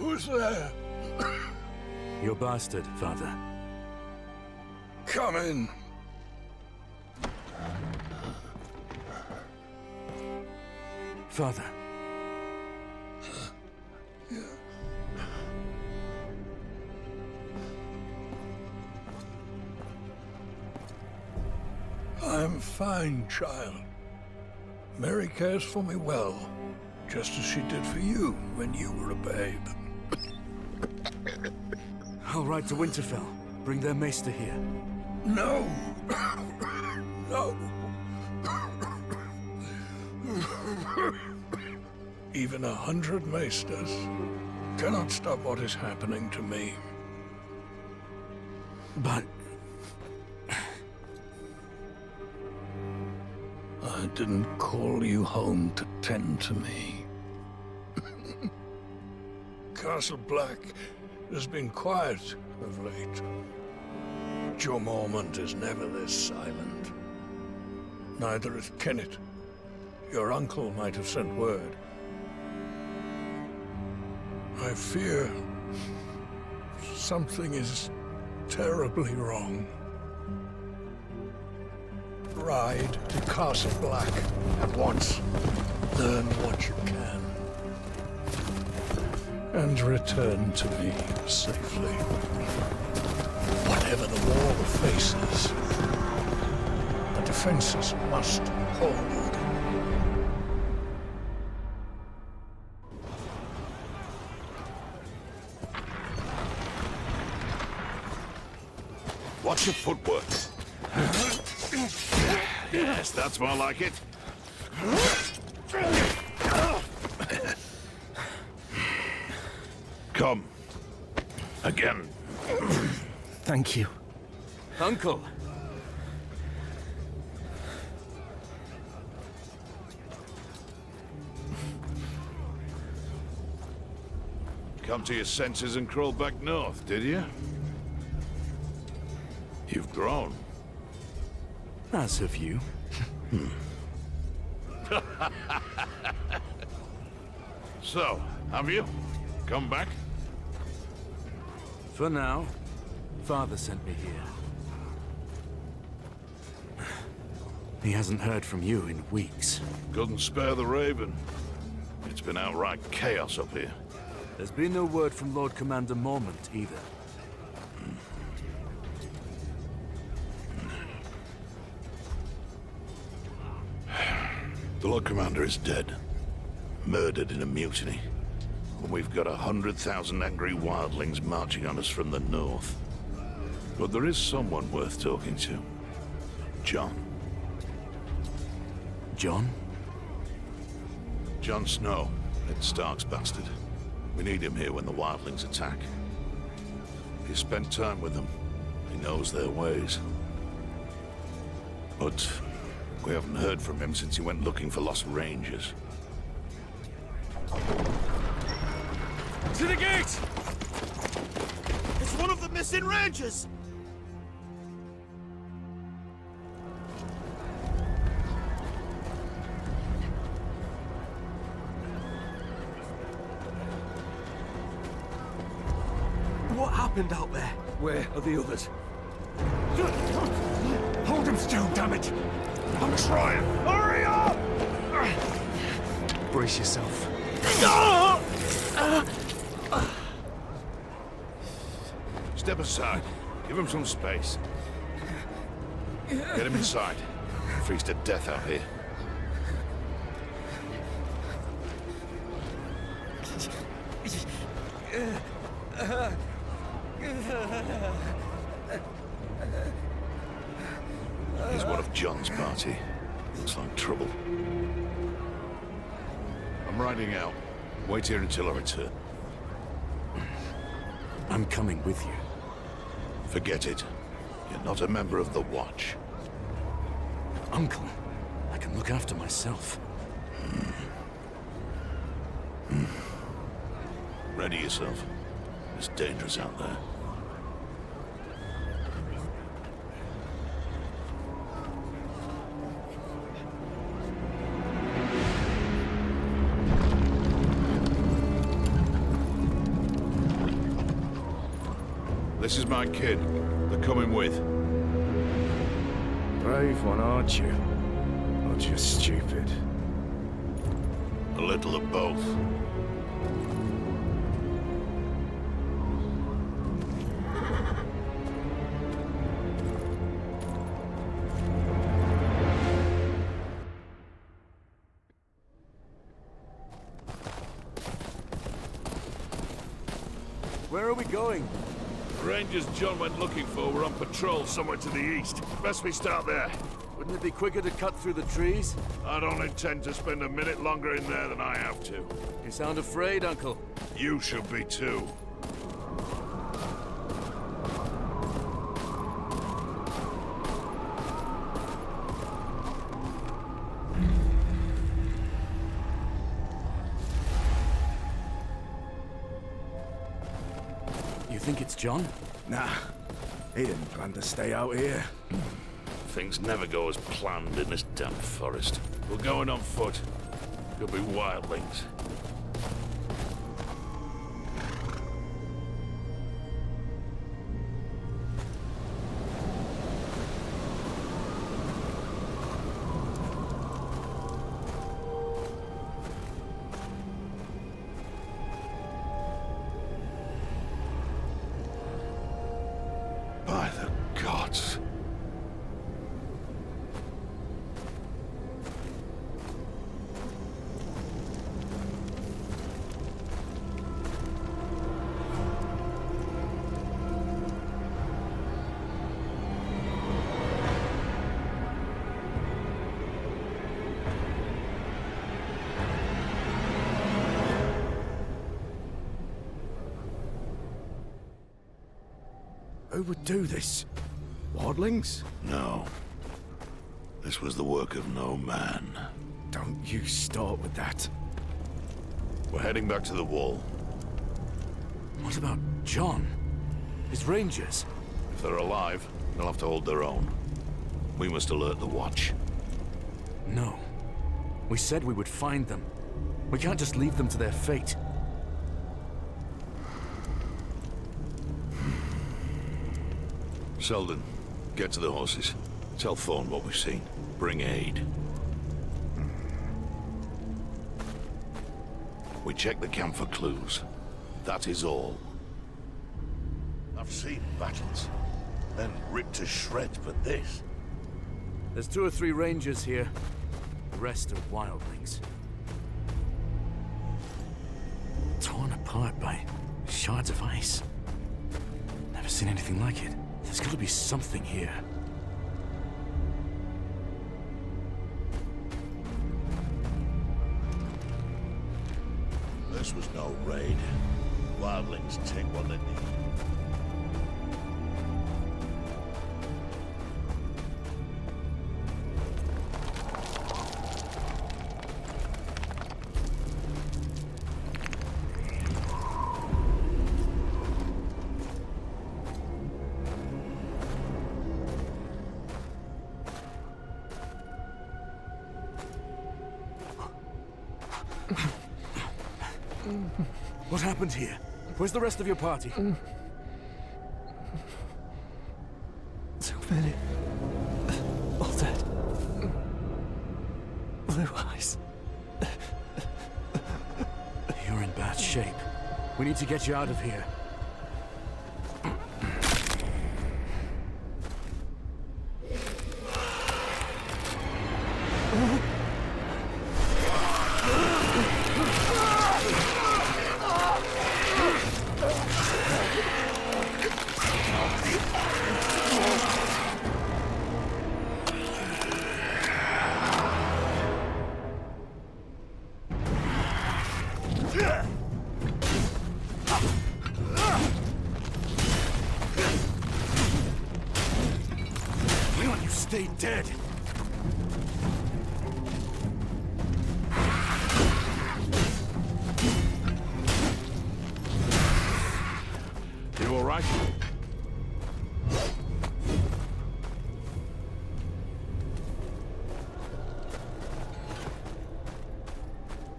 Who's there? Your bastard, father. Come in. Father. I'm fine, child. Mary cares for me well, just as she did for you when you were a babe. I'll ride to Winterfell. Bring their maester here. No! No! Even 100 maesters cannot stop what is happening to me. But... I didn't call you home to tend to me. Castle Black has been quiet of late. Your Mormont is never this silent. Neither is Kenneth. Your uncle might have sent word. I fear something is terribly wrong. Ride to Castle Black at once. Learn what you can. And return to me safely. Whatever the war faces, the defenses must hold. Watch your footwork. Yes, that's more like it. Come. Again. Thank you. Uncle! Come to your senses and crawl back north, did you? You've grown. As have you. So, have you? Come back? For now, Father sent me here. He hasn't heard from you in weeks. Couldn't spare the Raven. It's been outright chaos up here. There's been no word from Lord Commander Mormont either. The Lord Commander is dead. Murdered in a mutiny. And we've got 100,000 angry wildlings marching on us from the north. But there is someone worth talking to. Jon. Jon? Jon Snow, Ned Stark's bastard. We need him here when the wildlings attack. He spent time with them. He knows their ways. But we haven't heard from him since he went looking for lost rangers. To the gate! It's one of the missing rangers! What happened out there? Where are the others? Hold him still, damn it! I'm trying! Hurry up! Brace yourself. Step aside. Give him some space. Get him inside. Freeze to death out here. He's one of Jon's party. Looks like trouble. I'm riding out. Wait here until I return. I'm coming with you. Forget it. You're not a member of the Watch. Uncle, I can look after myself. Ready yourself. It's dangerous out there. This is my kid. They're coming with. Brave one, aren't you? Or just stupid? A little of both. Where are we going? The Rangers John went looking for were on patrol somewhere to the east. Best we start there. Wouldn't it be quicker to cut through the trees? I don't intend to spend a minute longer in there than I have to. You sound afraid, Uncle. You should be too. You think it's John? Nah, he didn't plan to stay out here. Things never go as planned in this damn forest. We're going on foot. Could be wildlings. By the gods. Who would do this? Wildlings? No. This was the work of no man. Don't you start with that. We're heading back to the wall. What about John? His rangers? If they're alive, they'll have to hold their own. We must alert the watch. No. We said we would find them. We can't just leave them to their fate. Selden, get to the horses. Tell Thorne what we've seen. Bring aid. We check the camp for clues. That is all. I've seen battles, then ripped to shreds, but this... There's 2 or 3 rangers here. The rest are wildlings. Torn apart by shards of ice. Never seen anything like it. There's gotta be something here. This was no raid. Wildlings take what they need. What happened here? Where's the rest of your party? So many. All dead. Blue eyes. You're in bad shape. We need to get you out of here. Why don't you stay dead? You all right?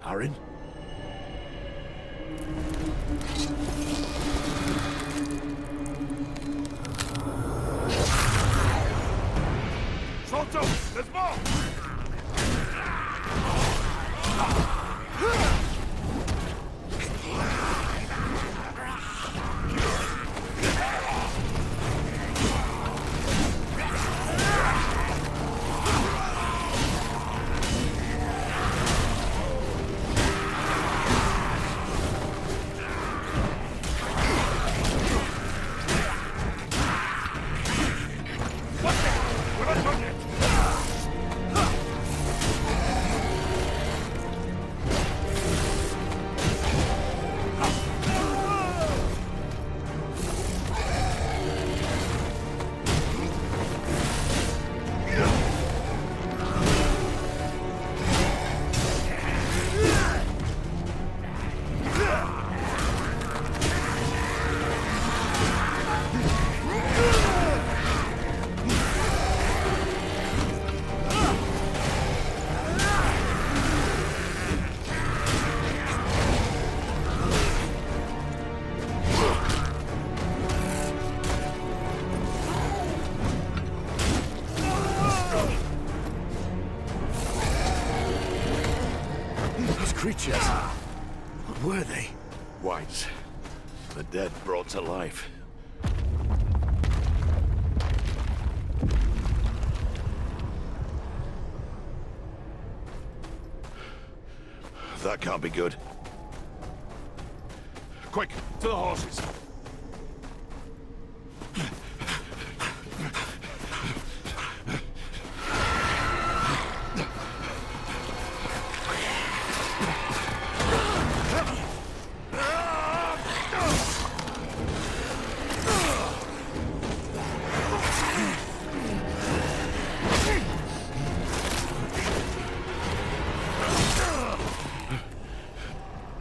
Aaron? creatures. What were they? Whites. The dead brought to life. That can't be good. Quick, to the horses.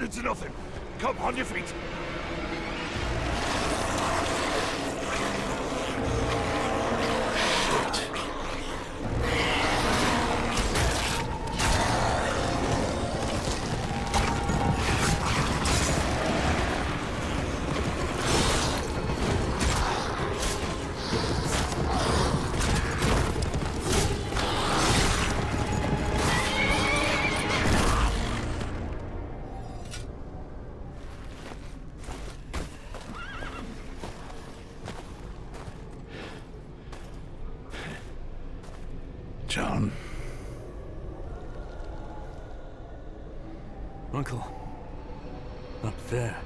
It's nothing. Come, on your feet. John. Uncle. Up there.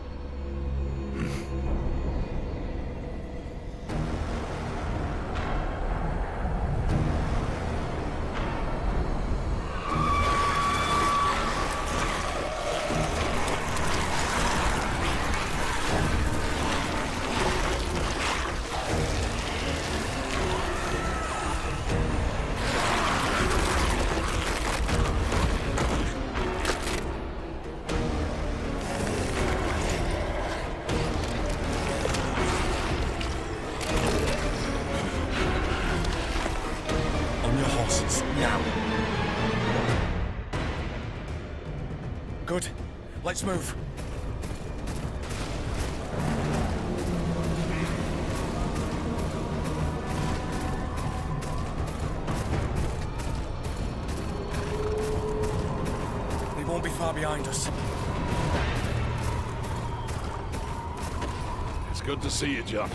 Good. Let's move. They won't be far behind us. It's good to see you, John.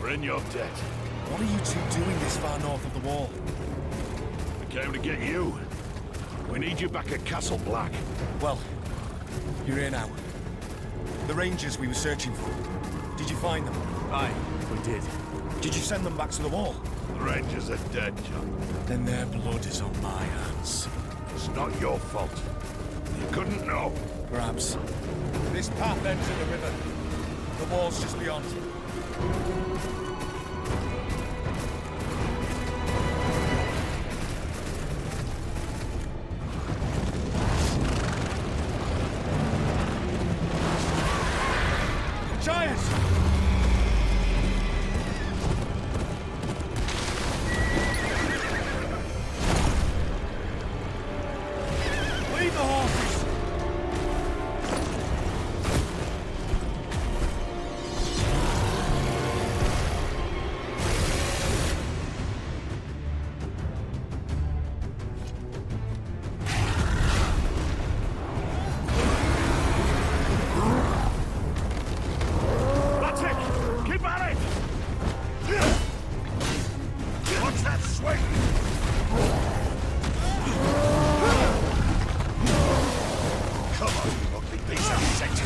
We're in your debt. What are you two doing this far north of the wall? We came to get you. We need you back at Castle Black. Well, you're here now. The Rangers we were searching for. Did you find them? Aye, we did. Did you send them back to the wall? The Rangers are dead, John. Then their blood is on my hands. It's not your fault. You couldn't know. Perhaps. This path ends in the river. The wall's just beyond. Giants! Lead the horses! That's it! Keep at it! Watch that swing! Come on, you ugly piece of shit!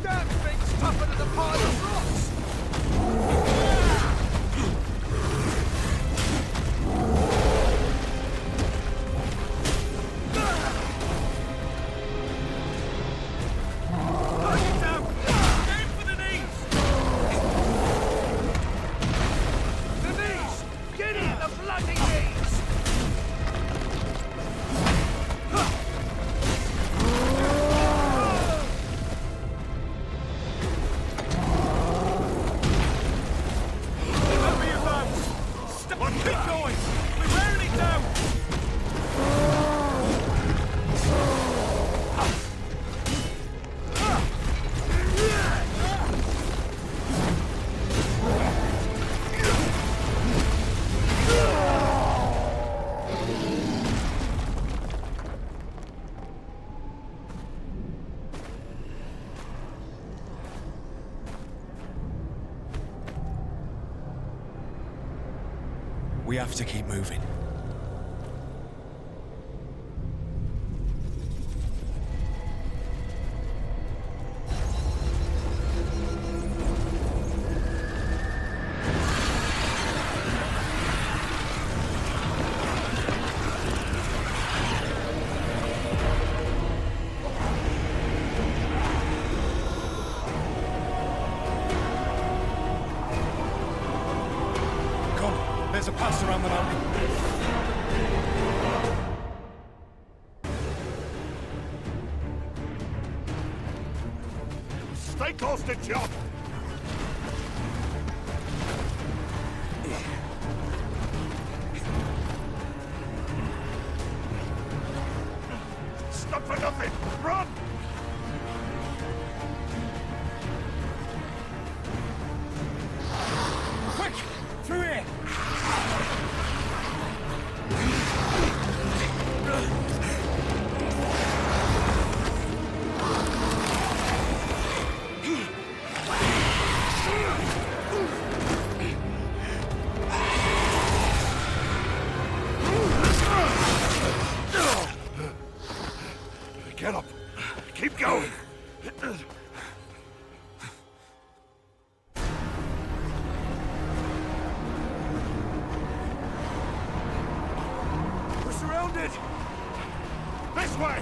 That thing's tougher than a pile of rocks! We have to keep moving. There's a pass around the mountain. Stay close to John! Stop for nothing! Run! Quick! Through here! Get up! Keep going! We're surrounded! This way!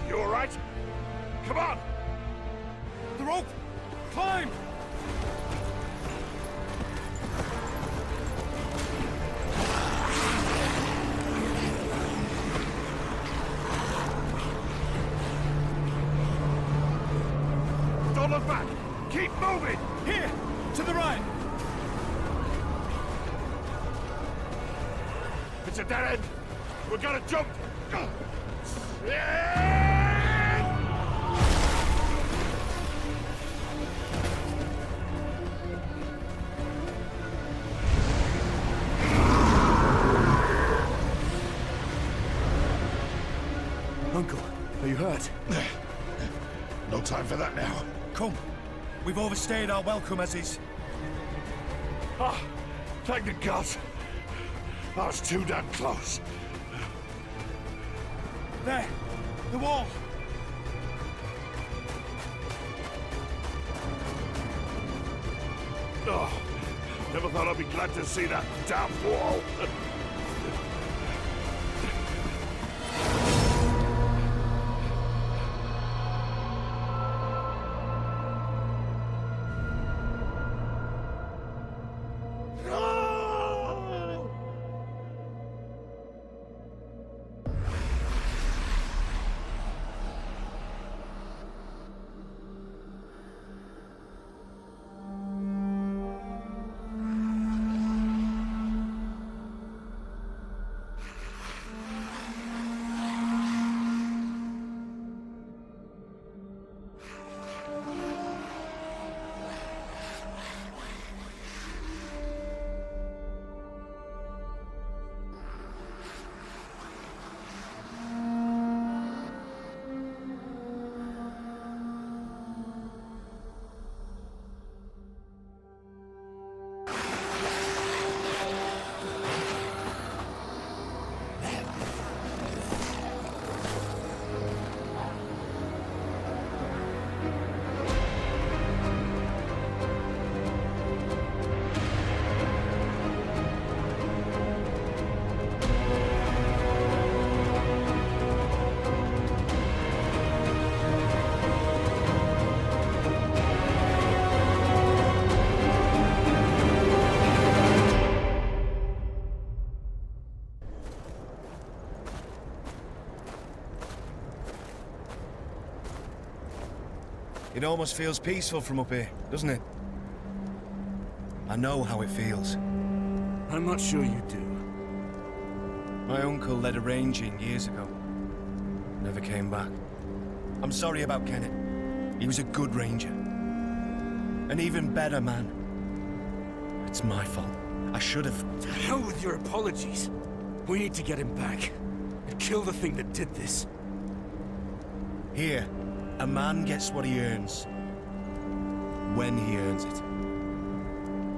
You all right? Come on! The rope! Climb! Don't look back! Keep moving! Here! To the right! It's a dead end! We're gonna jump! Uncle, are you hurt? No time for that now. Come. We've overstayed our welcome as is. Ah, thank the gods. I was too damn close. There! The wall! Oh, never thought I'd be glad to see that damn wall. It almost feels peaceful from up here, doesn't it? I know how it feels. I'm not sure you do. My uncle led a ranging years ago. Never came back. I'm sorry about Kenneth. He was a good ranger. An even better man. It's my fault. I should have... To hell with your apologies. We need to get him back. And kill the thing that did this. Here, a man gets what he earns. When he earns it.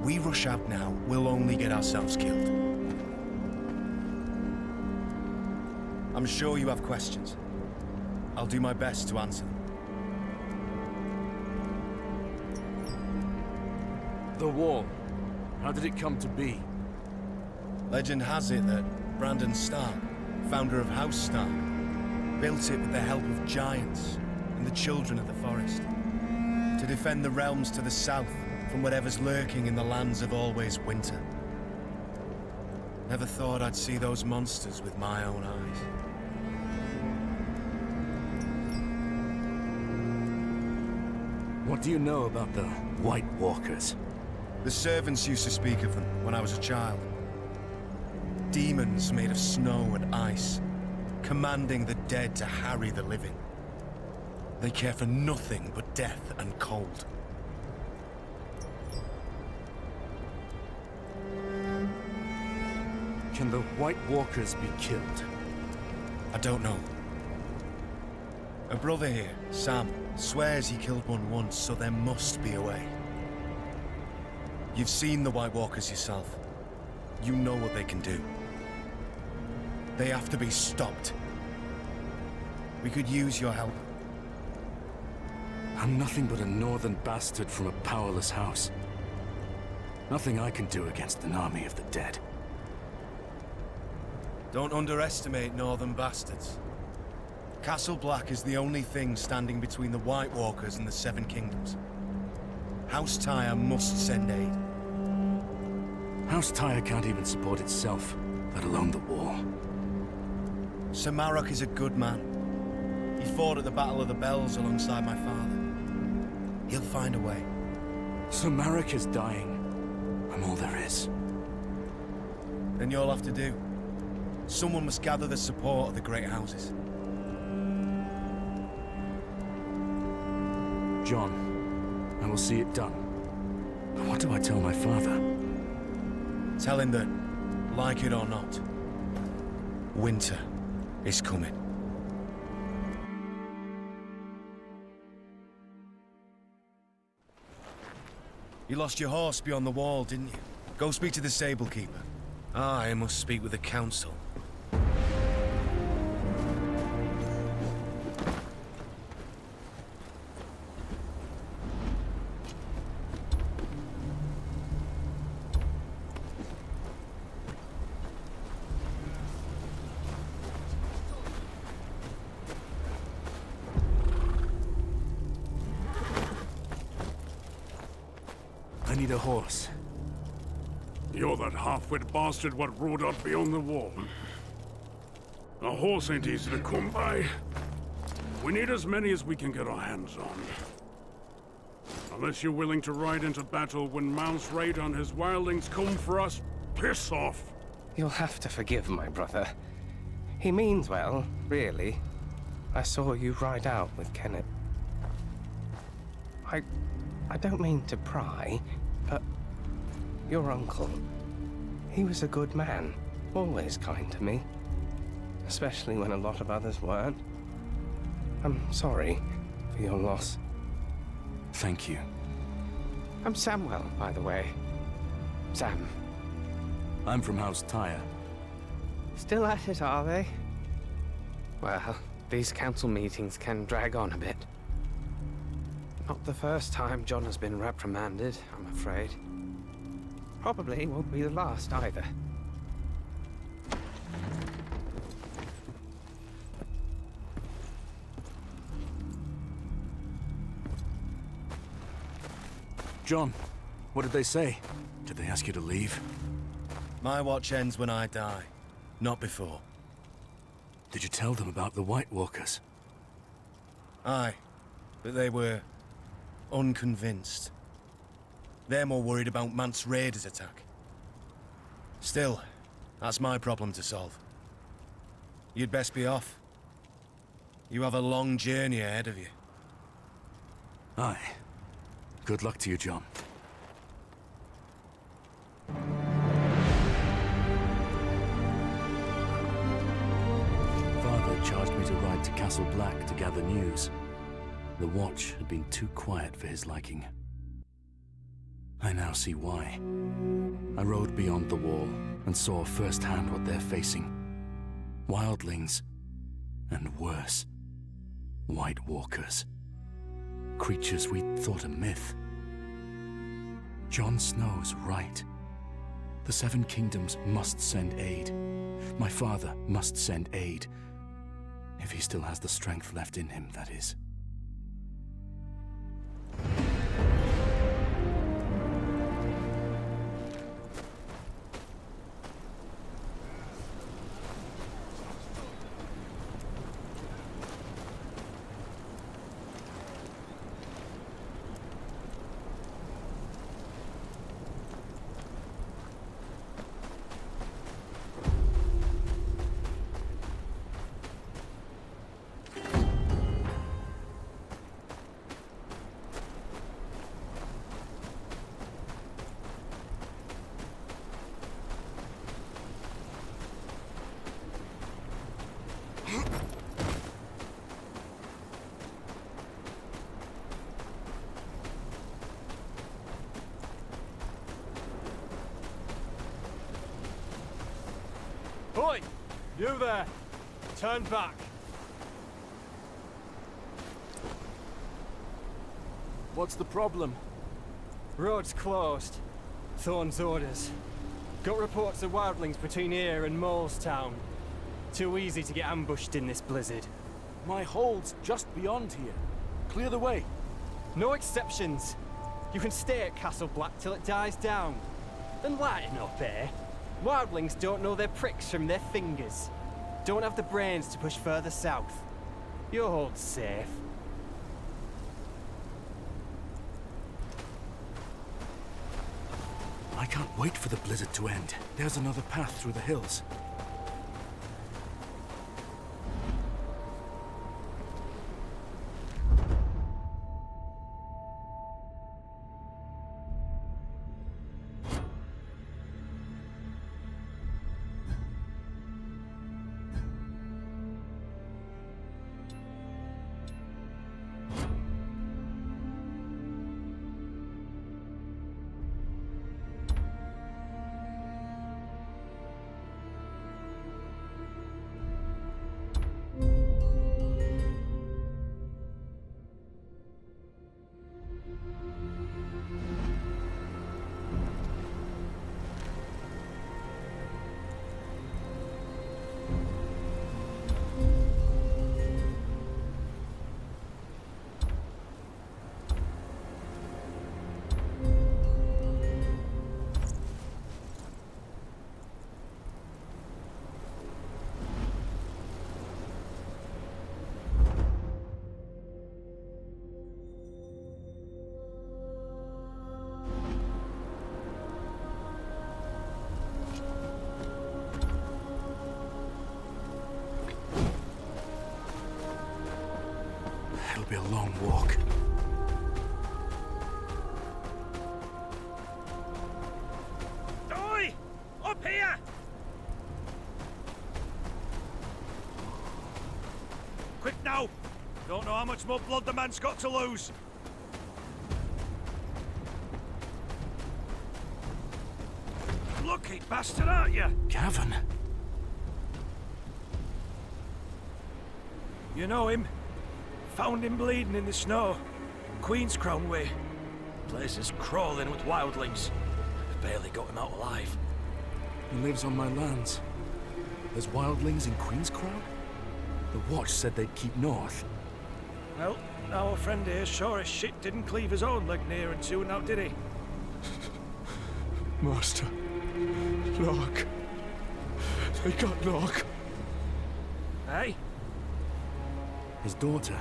We rush out now, we'll only get ourselves killed. I'm sure you have questions. I'll do my best to answer them. The wall. How did it come to be? Legend has it that Brandon Stark, founder of House Stark, built it with the help of giants and the children of the forest, to defend the realms to the south from whatever's lurking in the lands of always winter. Never thought I'd see those monsters with my own eyes. What do you know about the White Walkers? The servants used to speak of them when I was a child. Demons made of snow and ice, commanding the dead to harry the living. They care for nothing but death and cold. Can the White Walkers be killed? I don't know. A brother here, Sam, swears he killed one once, so there must be a way. You've seen the White Walkers yourself. You know what they can do. They have to be stopped. We could use your help. I'm nothing but a northern bastard from a powerless house. Nothing I can do against an army of the dead. Don't underestimate northern bastards. Castle Black is the only thing standing between the White Walkers and the Seven Kingdoms. House Tyre must send aid. House Tyre can't even support itself, let alone the war. Sir Marok is a good man. He fought at the Battle of the Bells alongside my father. He'll find a way. So Marok is dying. I'm all there is. Then you'll have to do. Someone must gather the support of the great houses. John, I will see it done. But what do I tell my father? Tell him that, like it or not, winter is coming. You lost your horse beyond the wall, didn't you? Go speak to the stable keeper. I must speak with the council. I need a horse. You're that half-wit bastard what rode up beyond the wall. A horse ain't easy to come by. We need as many as we can get our hands on. Unless you're willing to ride into battle when Mount's raid on his wildlings come for us, piss off! You'll have to forgive my brother. He means well, really. I saw you ride out with Kenneth. I don't mean to pry, but your uncle, he was a good man, always kind to me, especially when a lot of others weren't. I'm sorry for your loss. Thank you. I'm Samwell, by the way. Sam. I'm from House Tyre. Still at it, are they? Well, these council meetings can drag on a bit. Not the first time John has been reprimanded, I'm afraid. Probably won't be the last either. John, what did they say? Did they ask you to leave? My watch ends when I die, not before. Did you tell them about the White Walkers? Aye, but they were unconvinced. They're more worried about Mance Raider's attack. Still, that's my problem to solve. You'd best be off. You have a long journey ahead of you. Aye. Good luck to you, John. Father charged me to ride to Castle Black to gather news. The Watch had been too quiet for his liking. I now see why. I rode beyond the wall and saw firsthand what they're facing. Wildlings, and worse, White Walkers. Creatures we'd thought a myth. Jon Snow's right. The Seven Kingdoms must send aid. My father must send aid. If he still has the strength left in him, that is. Oi! You there! Turn back! What's the problem? Road's closed. Thorn's orders. Got reports of wildlings between here and Molestown. Too easy to get ambushed in this blizzard. My hold's just beyond here. Clear the way. No exceptions. You can stay at Castle Black till it dies down. Then lighten up, eh? Wildlings don't know their pricks from their fingers. Don't have the brains to push further south. Your hold's safe. I can't wait for the blizzard to end. There's another path through the hills. It'll be a long walk. Oi! Up here! Quick now! Don't know how much more blood the man's got to lose. Lucky bastard, aren't you? Gavin? You know him? Found him bleeding in the snow. Queen's Crown way. Place is crawling with wildlings. Barely got him out alive. He lives on my lands. There's wildlings in Queen's Crown? The Watch said they'd keep north. Well, our friend here sure as shit didn't cleave his own leg near and soon now, did he? Master. Locke. They got Locke. Hey? His daughter.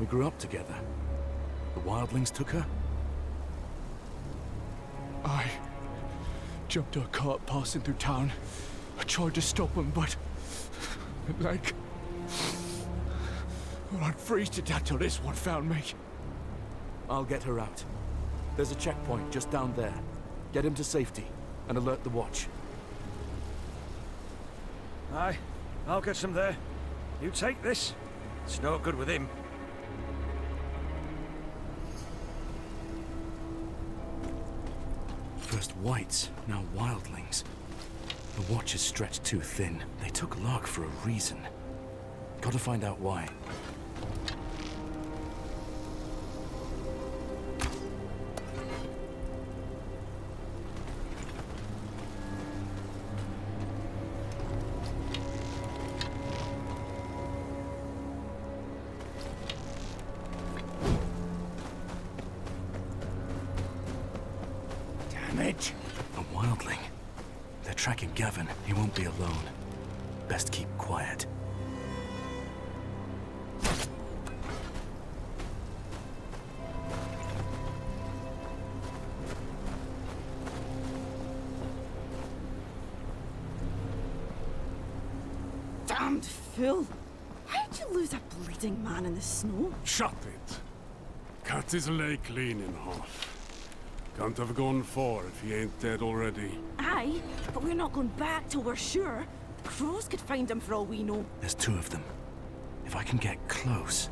We grew up together. The wildlings took her? I jumped a cart passing through town. I tried to stop him, but Like... Well, I'd freeze to death till this one found me. I'll get her out. There's a checkpoint just down there. Get him to safety, and alert the watch. Aye, I'll get some there. You take this. It's no good with him. First whites, now wildlings. The watch is stretched too thin. They took Lark for a reason. Gotta find out why. Damage. A wildling. They're tracking Gavin. He won't be alone. Best keep quiet. Damned fool! How'd you lose a bleeding man in the snow? Shut it. Cut his leg clean in half. Can't have gone far if he ain't dead already. Aye, but we're not going back till we're sure. The crows could find him for all we know. There's two of them. If I can get close...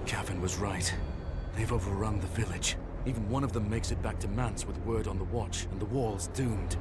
Gavin was right. They've overrun the village. Even one of them makes it back to Mance with word on the watch, and the wall's doomed.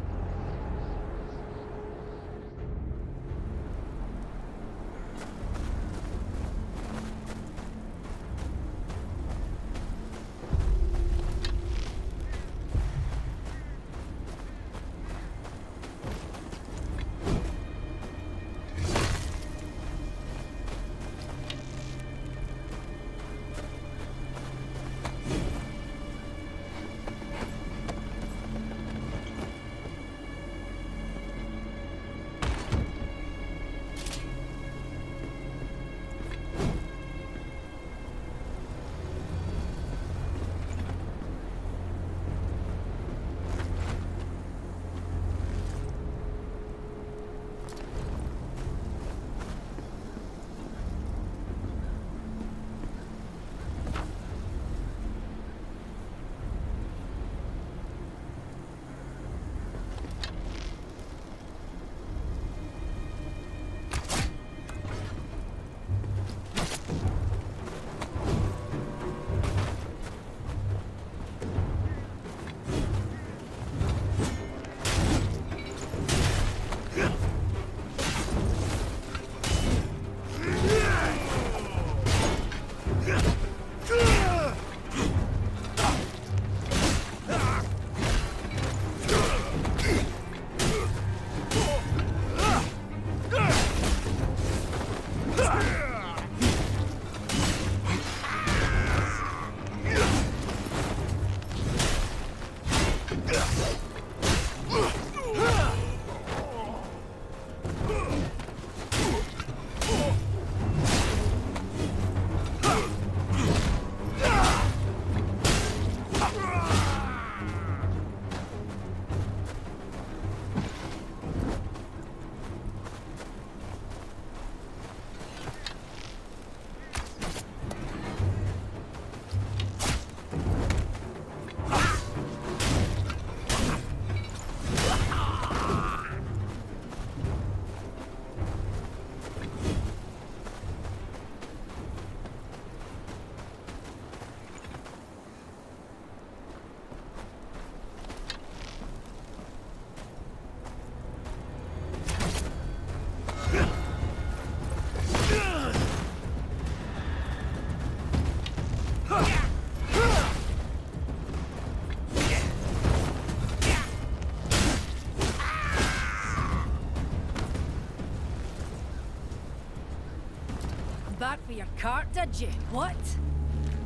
back for your cart, did you? What?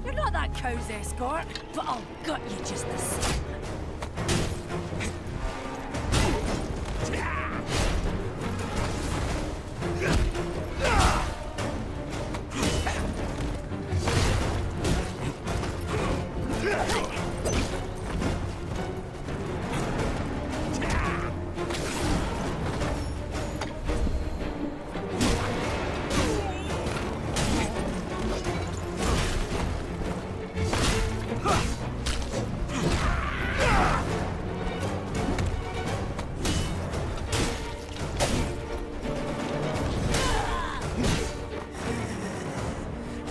You're not that cow's escort, but I'll gut you just the same.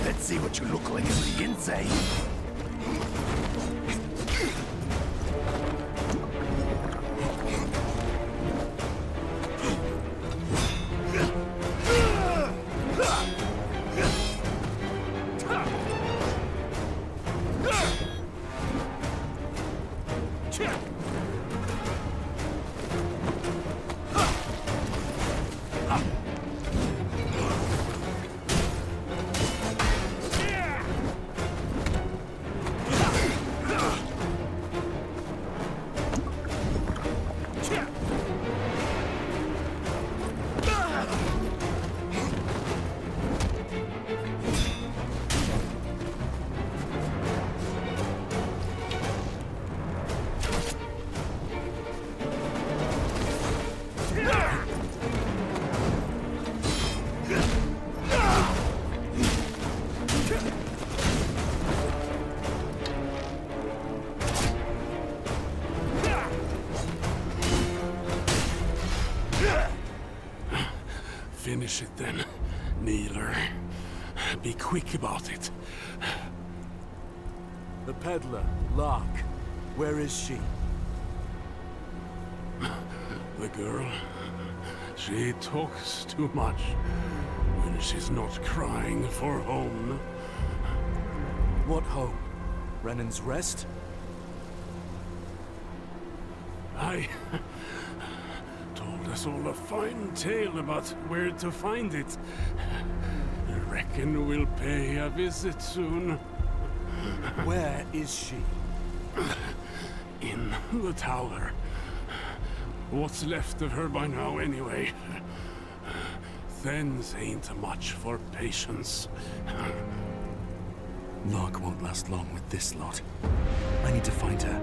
Let's see what you look like on the inside. Finish it then, kneeler. Be quick about it. The peddler, Lark. Where is she? The girl. She talks too much when she's not crying for home. What home? Renan's Rest? I told us all a fine tale about where to find it. I reckon we'll pay a visit soon. Where is she? In the tower. What's left of her by now, anyway? Thens ain't much for patience. Lark won't last long with this lot. I need to find her.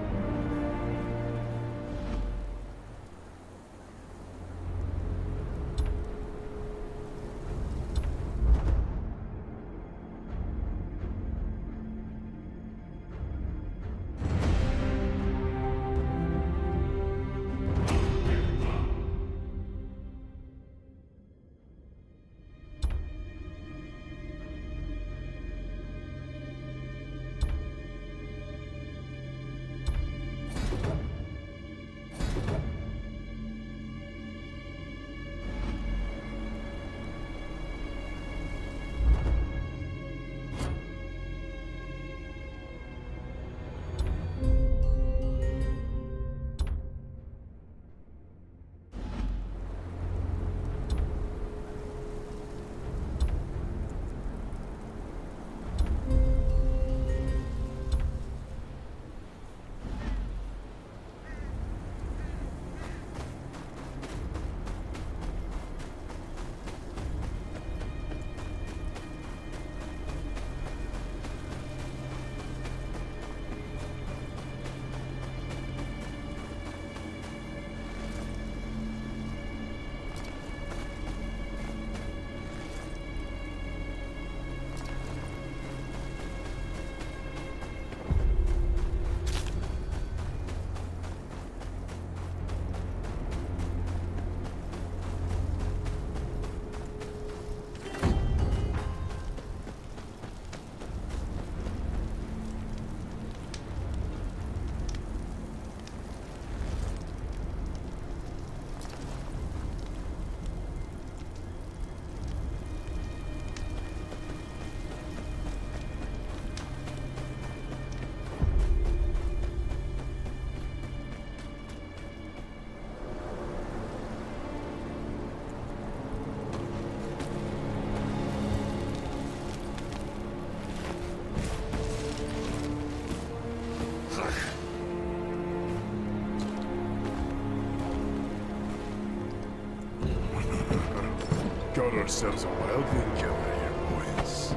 ourselves a wildling killer here, boys.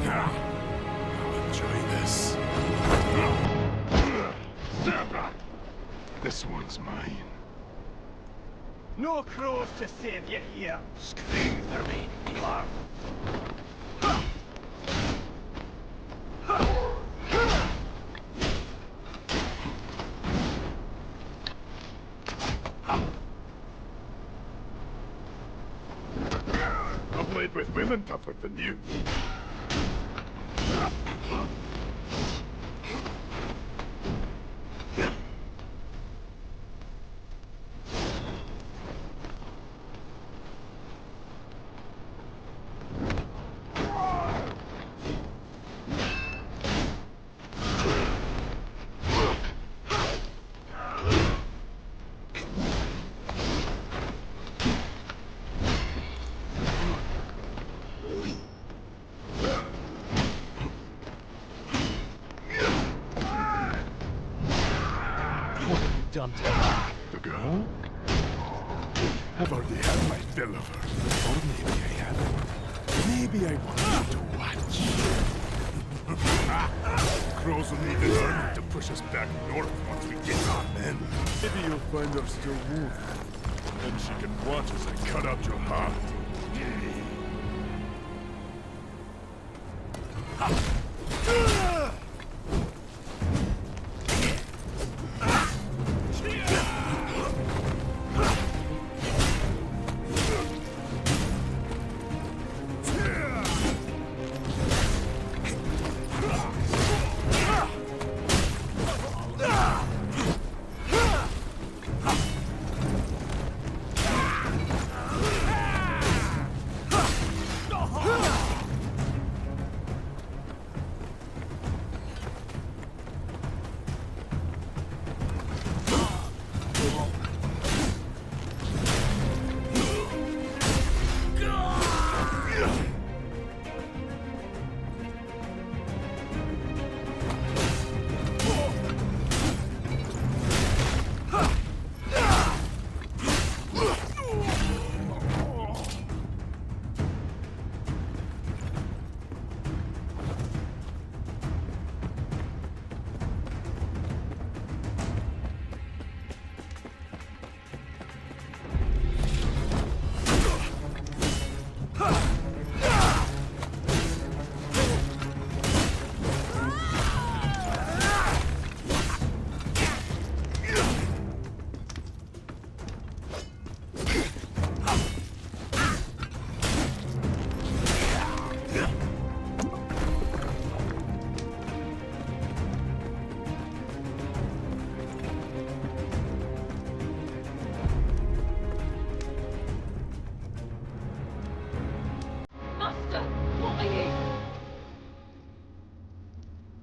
Now enjoy this. This one's mine. No crows to save you here. Scream for me, Clark. I've played with women tougher than you. Done. The girl? I've already had my fill of her. Or maybe I haven't. Maybe I want you to watch. Crows will need this army to push us back north once we get our men. Maybe you'll find her still moving. Then she can watch as I cut out your heart.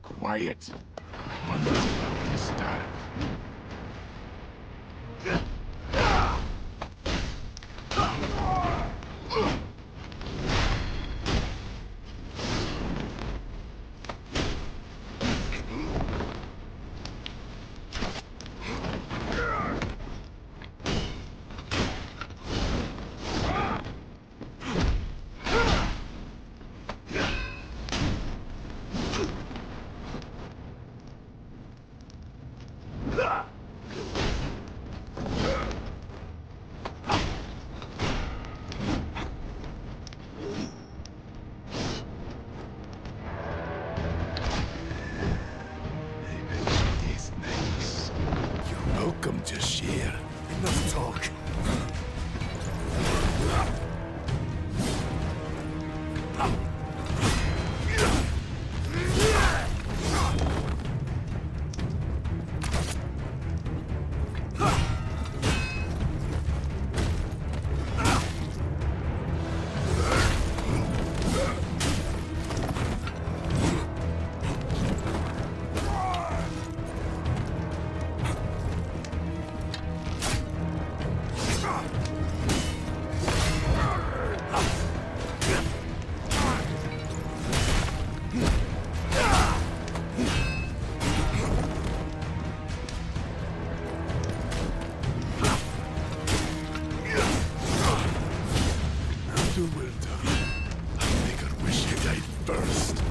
Quiet. One is about to start. You will die. I'll make her wish you died first.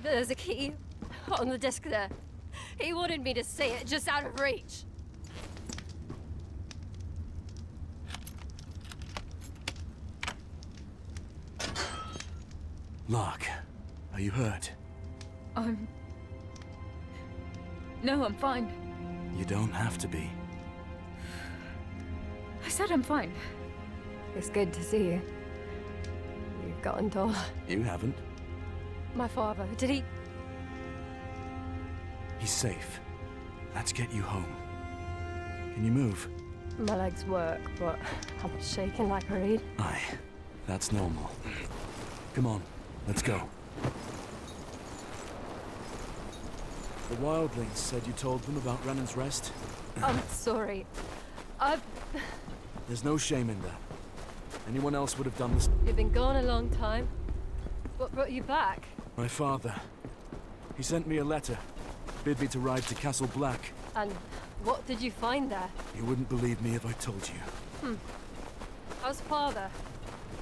There's a key on the disc there. He wanted me to see it, just out of reach. Lark, are you hurt? No, I'm fine. You don't have to be. I said I'm fine. It's good to see you. You've gotten taller. You haven't. My father, did he? He's safe. Let's get you home. Can you move? My legs work, but I'm shaking like a reed. Aye, that's normal. Come on, let's go. The wildlings said you told them about Renan's Rest? I'm sorry. There's no shame in that. Anyone else would have done this. You've been gone a long time. What brought you back? My father. He sent me a letter. Bid me to ride to Castle Black. And what did you find there? You wouldn't believe me if I told you. How's father?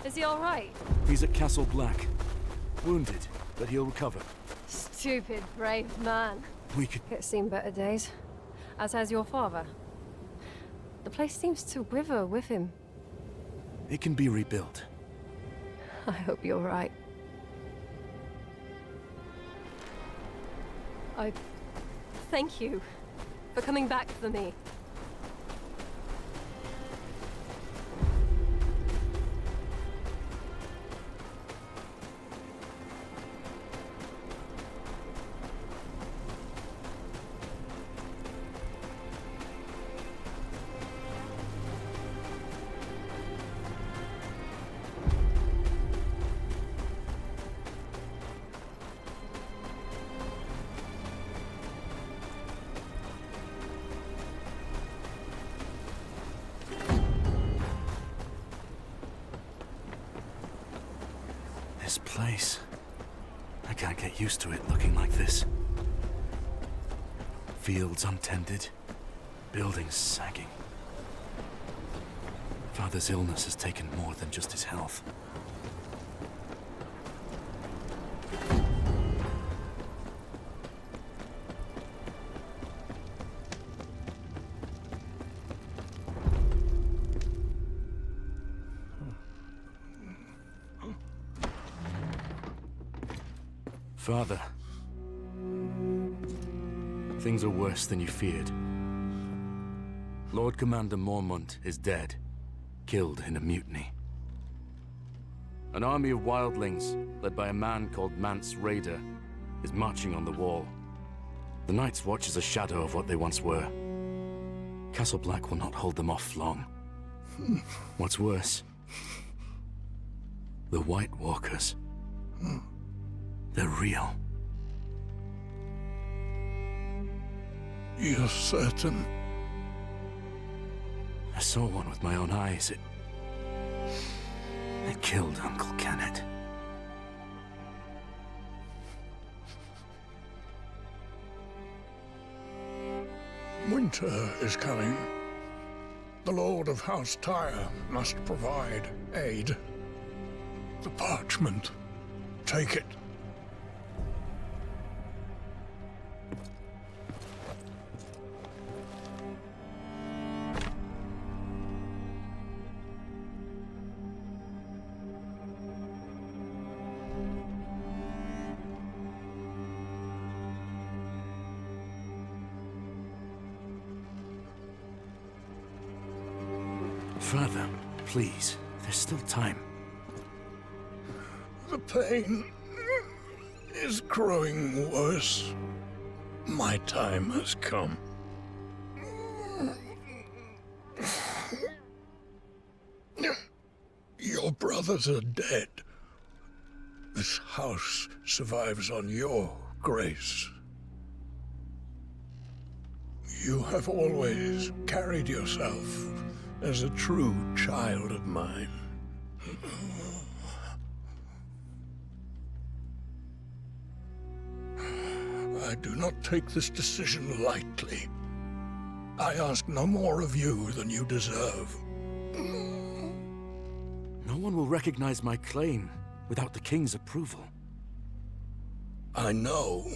Is he all right? He's at Castle Black. Wounded, but he'll recover. Stupid, brave man. We could... It's seen better days. As has your father. The place seems to wither with him. It can be rebuilt. I hope you're right. I thank you for coming back for me. This place... I can't get used to it looking like this. Fields untended, buildings sagging. Father's illness has taken more than just his health. Father, things are worse than you feared. Lord Commander Mormont is dead, killed in a mutiny. An army of wildlings, led by a man called Mance Raider, is marching on the wall. The Night's Watch is a shadow of what they once were. Castle Black will not hold them off long. What's worse, the White Walkers. They're real. You're certain? I saw one with my own eyes. It killed Uncle Kenneth. Winter is coming. The Lord of House Tyre must provide aid. The parchment. Take it. Father, please, there's still time. The pain is growing worse. My time has come. Your brothers are dead. This house survives on your grace. You have always carried yourself as a true child of mine. I do not take this decision lightly. I ask no more of you than you deserve. No one will recognize my claim without the King's approval. I know.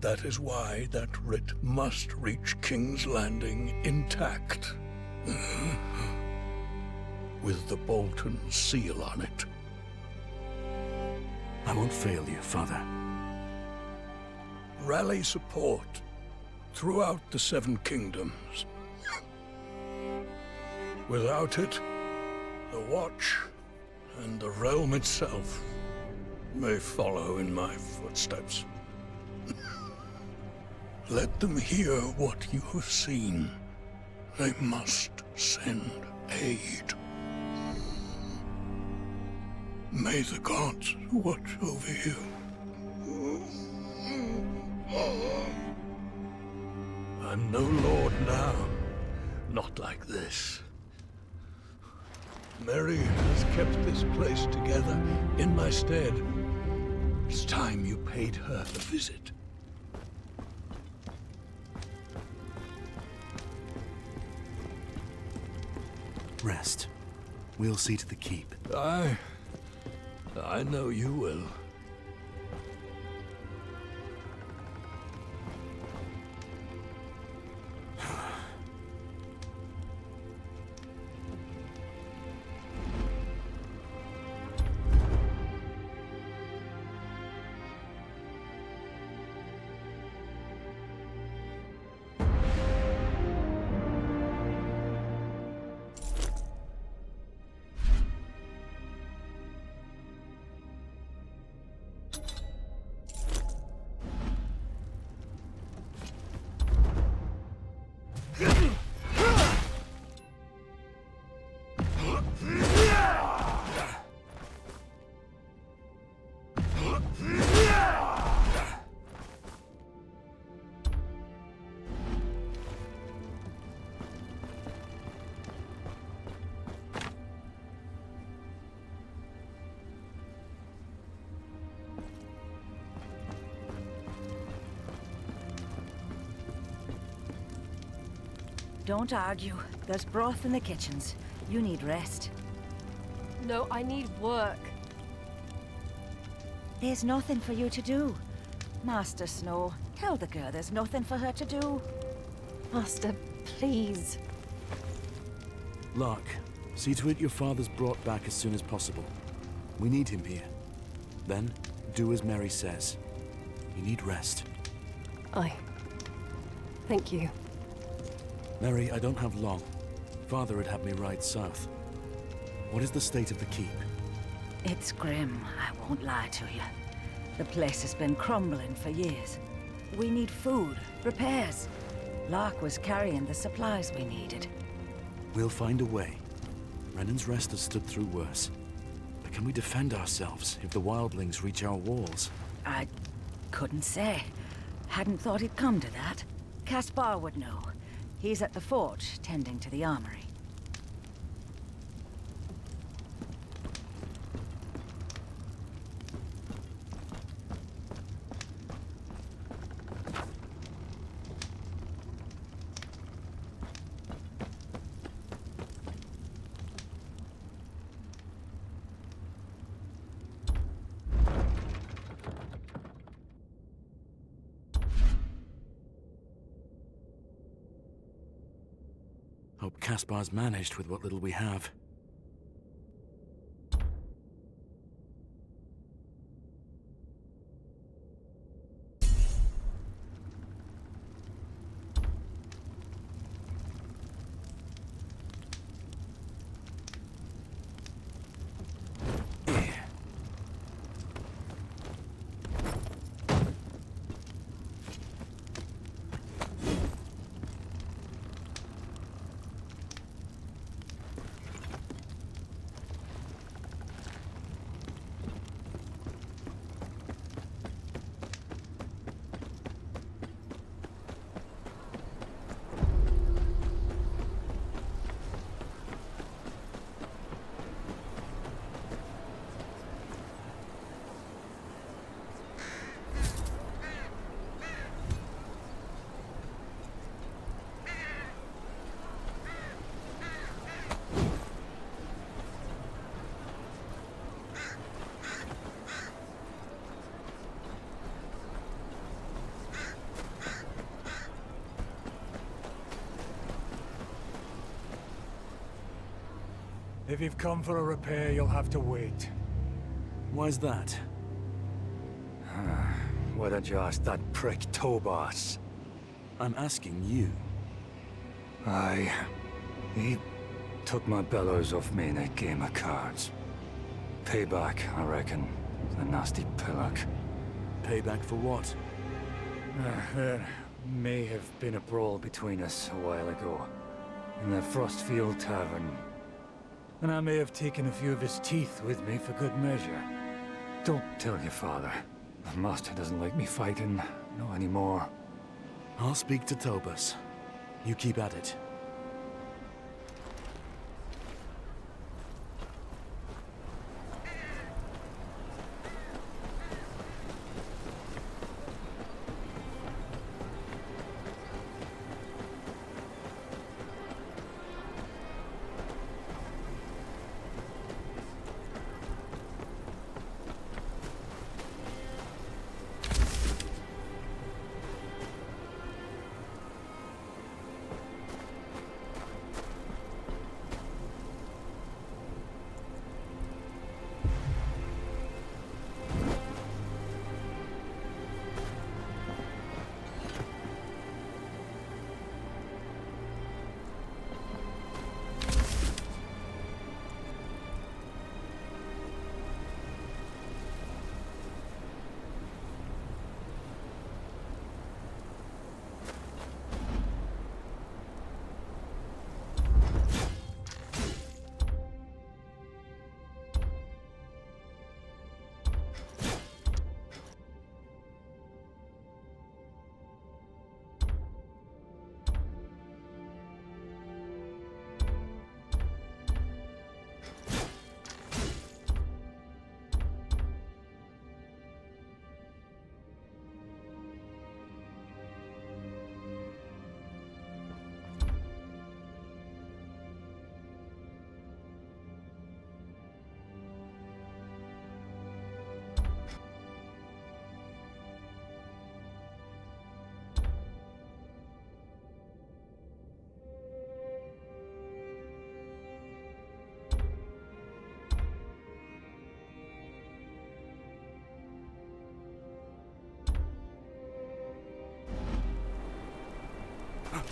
That is why that writ must reach King's Landing intact. With the Bolton seal on it. I won't fail you, Father. Rally support throughout the Seven Kingdoms. Without it, the Watch and the realm itself may follow in my footsteps. Let them hear what you have seen. They must send aid. May the gods watch over you. I'm no lord now. Not like this. Mary has kept this place together in my stead. It's time you paid her a visit. Rest. We'll see to the keep. I know you will. Don't argue. There's broth in the kitchens. You need rest. No, I need work. There's nothing for you to do. Master Snow, tell the girl there's nothing for her to do. Master, please. Lark, see to it your father's brought back as soon as possible. We need him here. Then, Do as Mary says. You need rest. Aye. Thank you. Mary, I don't have long. Father had had me ride south. What is the state of the keep? It's grim, I won't lie to you. The place has been crumbling for years. We need food, repairs. Lark was carrying the supplies we needed. We'll find a way. Brennan's Rest has stood through worse. But can we defend ourselves if the wildlings reach our walls? I couldn't say. Hadn't thought it'd come to that. Caspar would know. He's at the forge, tending to the armory. Hope Caspar's managed with what little we have. If you've come for a repair, you'll have to wait. Why's that? Why don't you ask that prick Tobas? I'm asking you. He took my bellows off me in a game of cards. Payback, I reckon. The nasty pillock. Payback for what? There may have been a brawl between us a while ago. In the Frostfield Tavern. And I may have taken a few of his teeth with me for good measure. Don't tell your father. The master doesn't like me fighting. Not anymore. I'll speak to Tobas. You keep at it.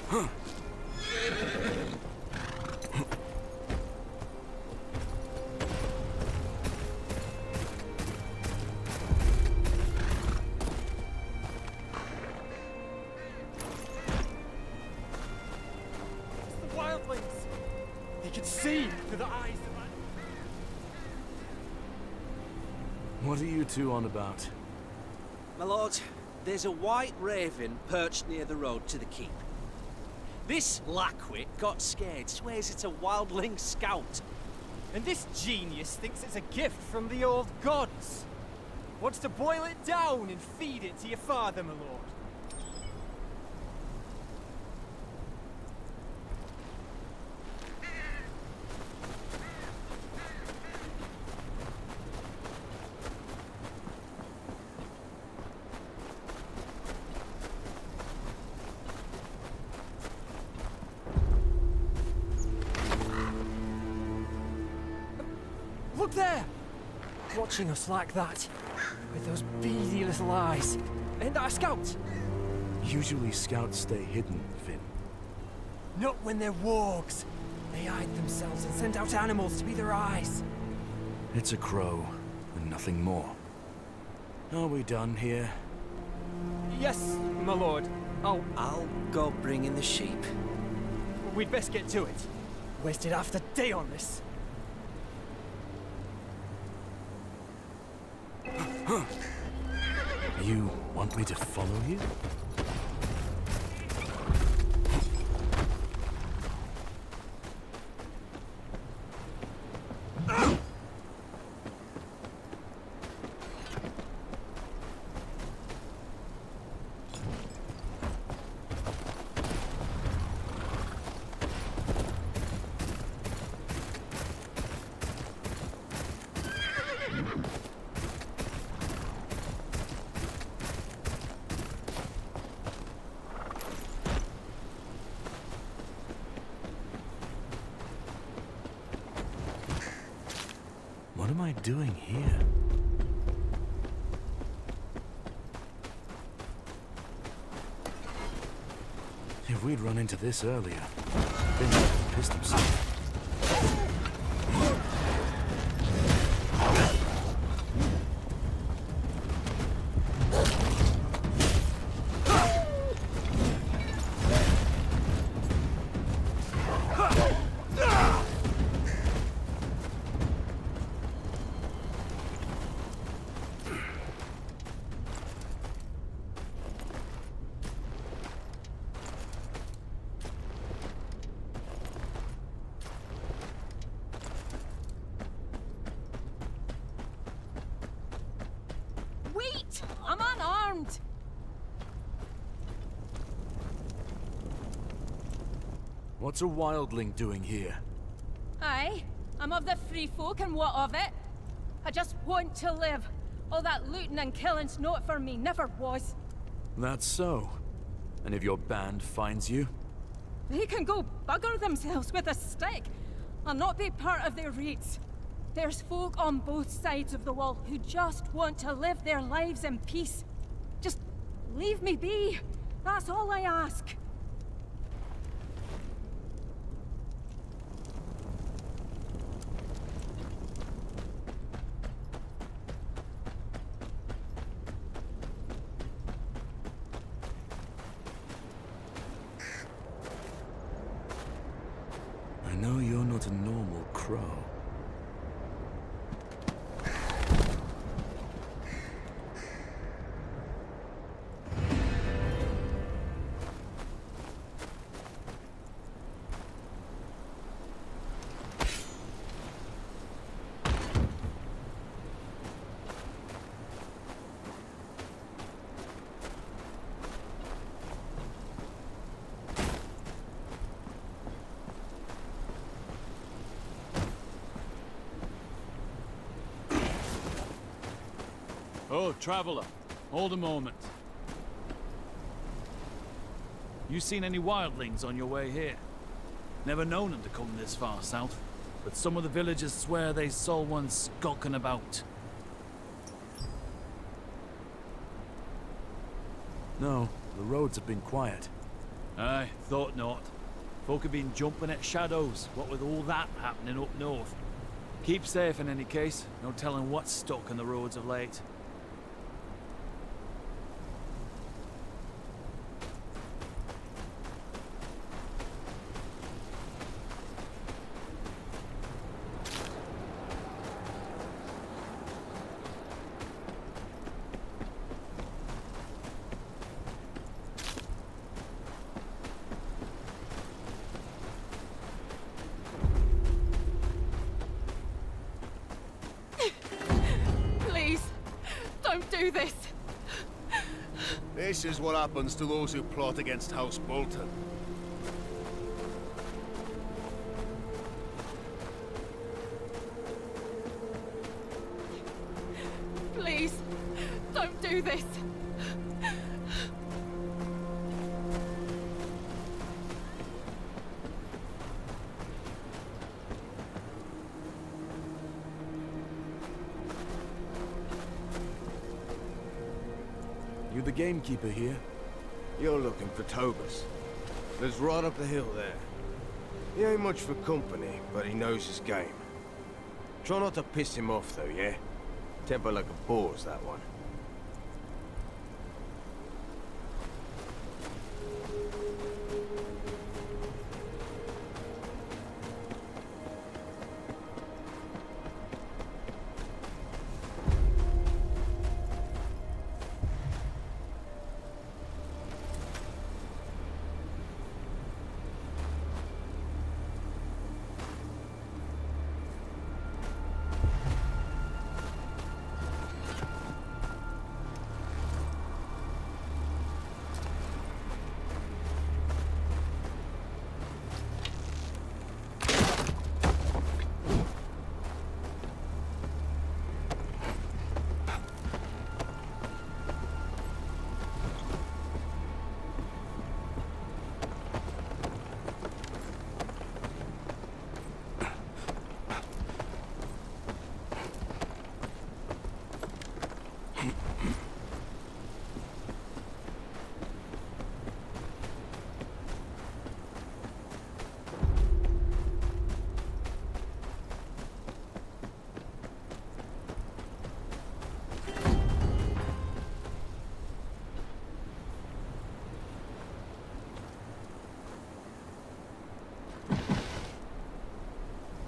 The wildlings! They can see through the eyes of my... What are you two on about? My lord, there's a white raven perched near the road to the keep. This lackwit got scared, swears it's a wildling scout. And this genius thinks it's a gift from the old gods. Wants to boil it down and feed it to your father, my lord. Look there! Watching us like that, with those beady little eyes. Ain't that a scout? Usually scouts stay hidden, Finn. Not when they're wargs. They hide themselves and send out animals to be their eyes. It's a crow, and nothing more. Are we done here? Yes, my lord. I'll go bring in the sheep. We'd best get to it. Wasted half the day on this. You want me to follow you? What am I doing here? If we'd run into this earlier, Finn would have pissed himself. Wait! I'm unarmed! What's a wildling doing here? Aye, I'm of the free folk, and what of it? I just want to live. All that looting and killing's not for me, never was. That's so. And if your band finds you? They can go bugger themselves with a stick. I'll not be part of their raids. There's folk on both sides of the wall who just want to live their lives in peace. Just leave me be. That's all I ask. I know you're not a normal crow. Oh, traveler, hold a moment. You seen any wildlings on your way here? Never known them to come this far south, but some of the villagers swear they saw one skulking about. No, the roads have been quiet. Aye, thought not. Folk have been jumping at shadows, what with all that happening up north. Keep safe in any case, no telling what's stuck on the roads of late. Do this! This is what happens to those who plot against House Bolton. Please, don't do this! You the gamekeeper here? You're looking for Tobus. Lives right up the hill there. He ain't much for company, but he knows his game. Try not to piss him off though, yeah? Temper like a boar's that one.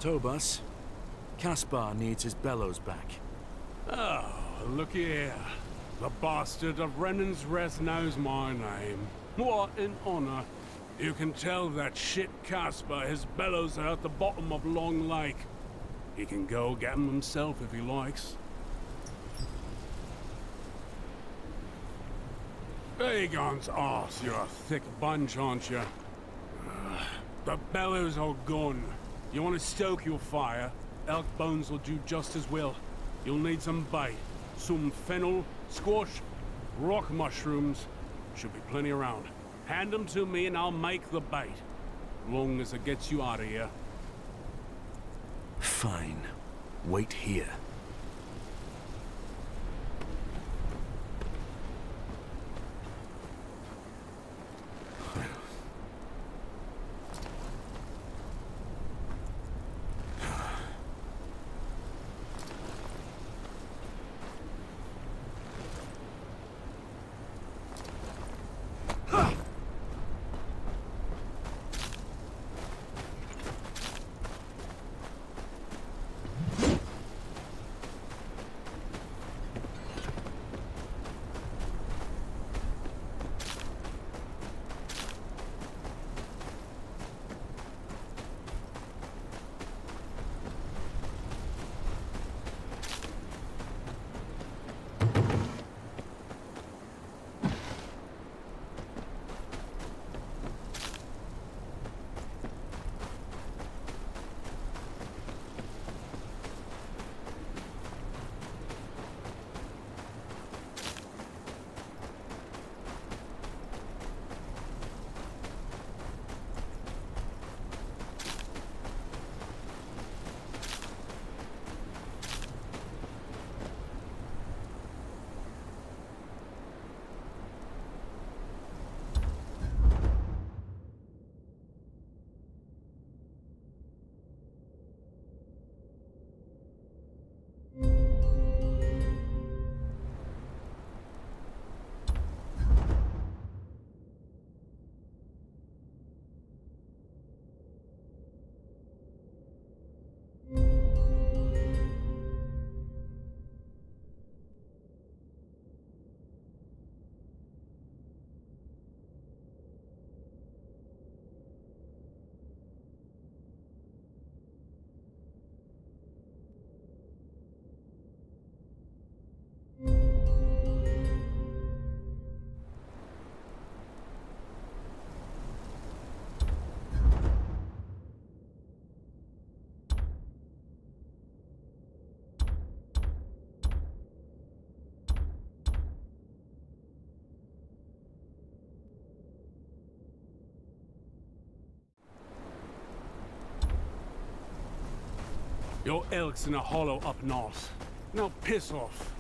Tobus, Caspar needs his bellows back. Oh, looky here. The bastard of Brennan's Rest knows my name. What an honor. You can tell that shit Caspar his bellows are at the bottom of Long Lake. He can go get them himself if he likes. Aegon's arse, you're a thick bunch, aren't you? The bellows are gone. You want to stoke your fire? Elk bones will do just as well. You'll need some bait. Some fennel, squash, rock mushrooms. Should be plenty around. Hand them to me and I'll make the bait. Long as it gets you out of here. Fine. Wait here. Your elk's in a hollow up north. Now piss off.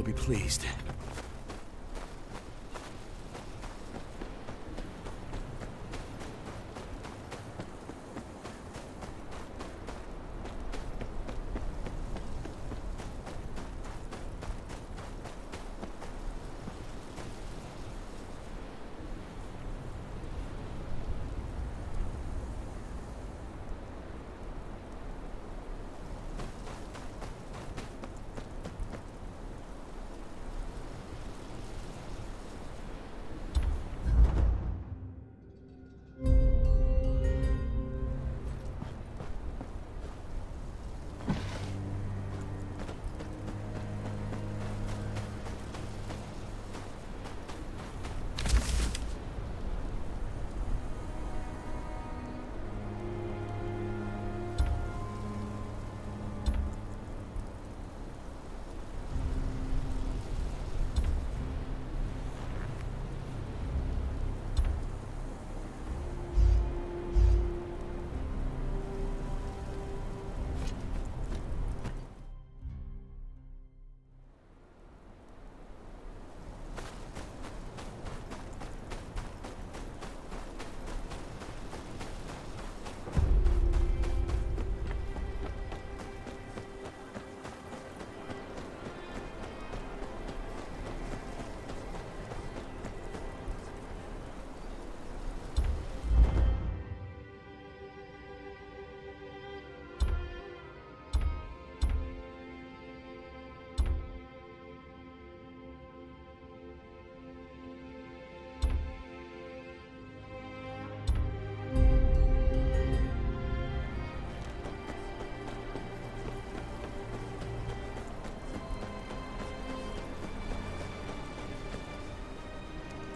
Will be pleased.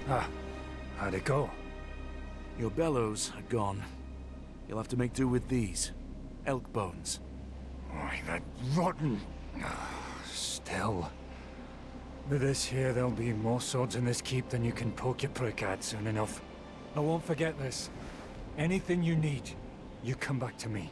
Ah, how'd it go? Your bellows are gone. You'll have to make do with these. Elk bones. Why, that rotten... Still. With this here, there'll be more swords in this keep than you can poke your prick at soon enough. I won't forget this. Anything you need, you come back to me.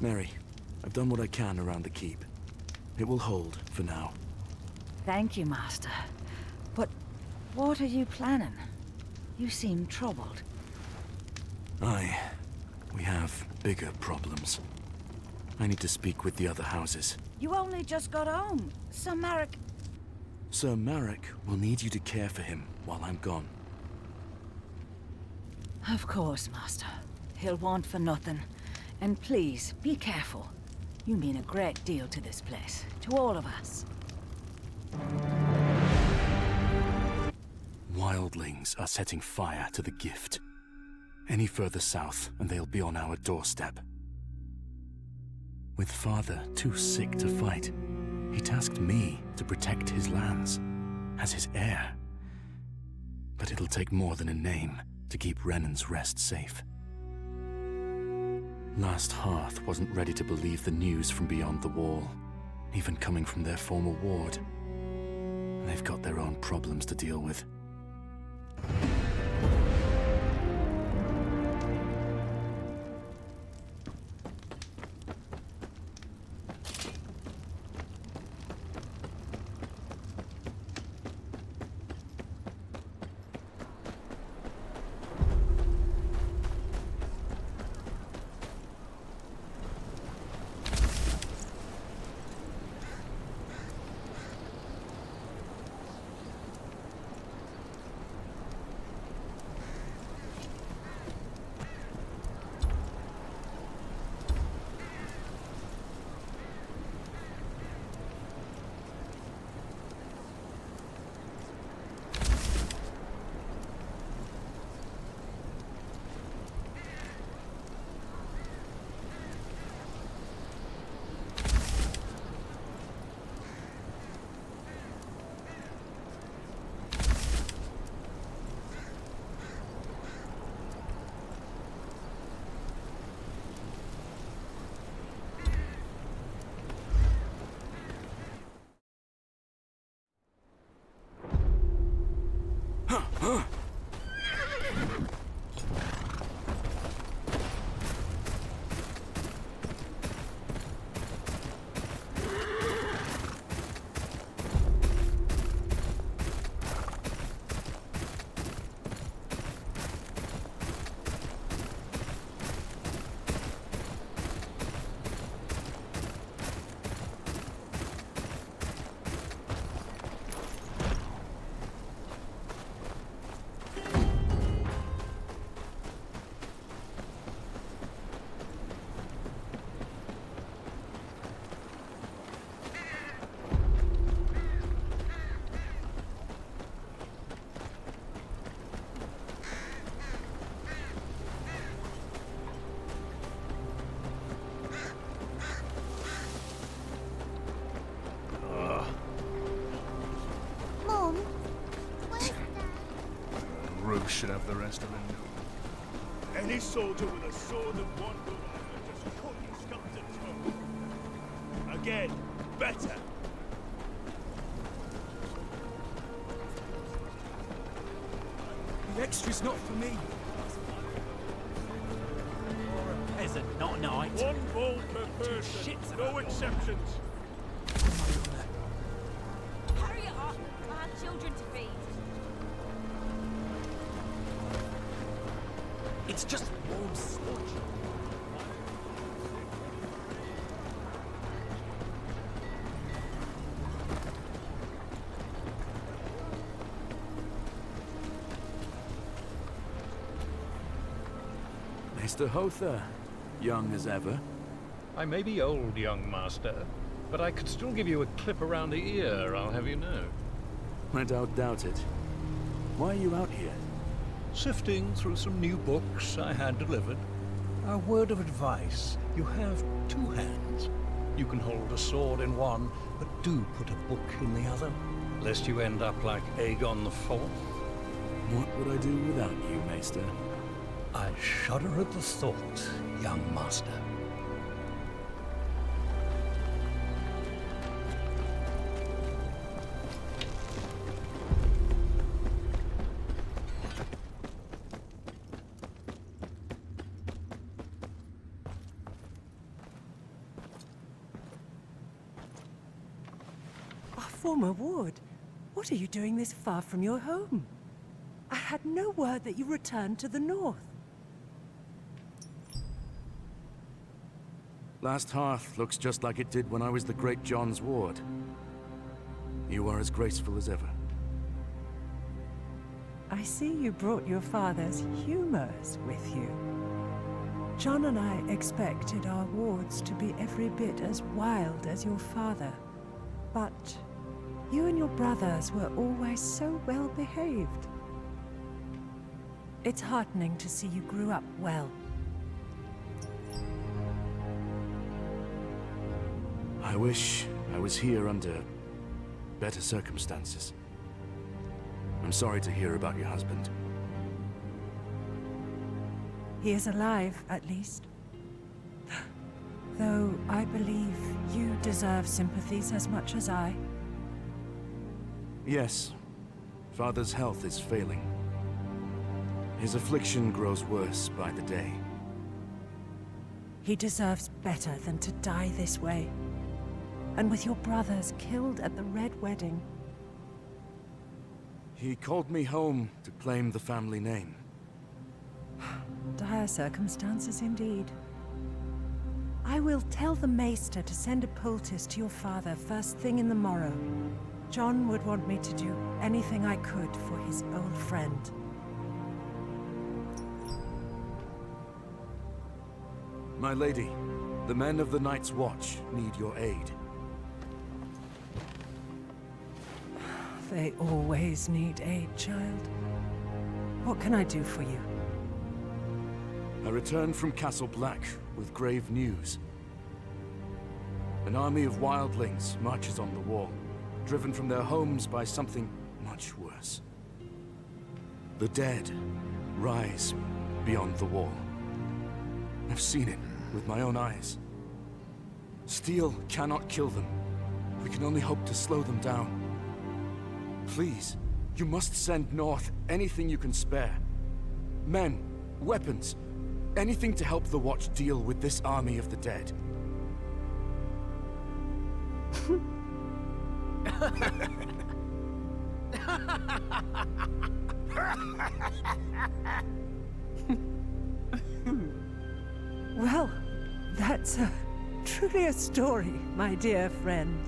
Mary, I've done what I can around the keep. It will hold for now. Thank you, Master. But what are you planning? You seem troubled. We have bigger problems. I need to speak with the other houses. You only just got home. Sir Marek... Sir Marek will need you to care for him while I'm gone. Of course, Master. He'll want for nothing. And please, be careful. You mean a great deal to this place. To all of us. Wildlings are setting fire to the gift. Any further south, and they'll be on our doorstep. With Father too sick to fight, he tasked me to protect his lands, as his heir. But it'll take more than a name to keep Renan's Rest safe. Last Hearth wasn't ready to believe the news from beyond the wall, even coming from their former ward. They've got their own problems to deal with. Should have the rest of them. Any soldier with a sword and one good eye just couldn't stop the toe. Again, better. The extra's not for me. You're a peasant, not a knight. One ball per person. No exceptions. Hurry it up! I have children to feed. It's just warm sludge. Mr. Hother, young as ever. I may be old, young master, but I could still give you a clip around the ear, I'll have you know. I doubt it. Why are you out here? Sifting through some new books I had delivered. A word of advice. You have two hands. You can hold a sword in one, but do put a book in the other, lest you end up like Aegon IV. What would I do without you, Maester? I shudder at the thought, young master. former ward. What are you doing this far from your home? I had no word that you returned to the north. Last hearth looks just like it did when I was the Great John's ward. You are as graceful as ever. I see you brought your father's humors with you. John and I expected our wards to be every bit as wild as your father. But you and your brothers were always so well behaved. It's heartening to see you grew up well. I wish I was here under better circumstances. I'm sorry to hear about your husband. He is alive, at least. Though I believe you deserve sympathies as much as I. Yes, Father's health is failing. His affliction grows worse by the day. He deserves better than to die this way. And with your brothers killed at the Red Wedding. He called me home to claim the family name. Dire circumstances indeed. I will tell the Maester to send a poultice to your father first thing in the morrow. John would want me to do anything I could for his old friend. My lady, the men of the Night's Watch need your aid. They always need aid, child. What can I do for you? I returned from Castle Black with grave news. An army of wildlings marches on the wall, driven from their homes by something much worse. The dead rise beyond the wall. I've seen it with my own eyes. Steel cannot kill them. We can only hope to slow them down. Please, you must send north anything you can spare. Men, weapons, anything to help the Watch deal with this army of the dead. Well, that's truly a story, my dear friend.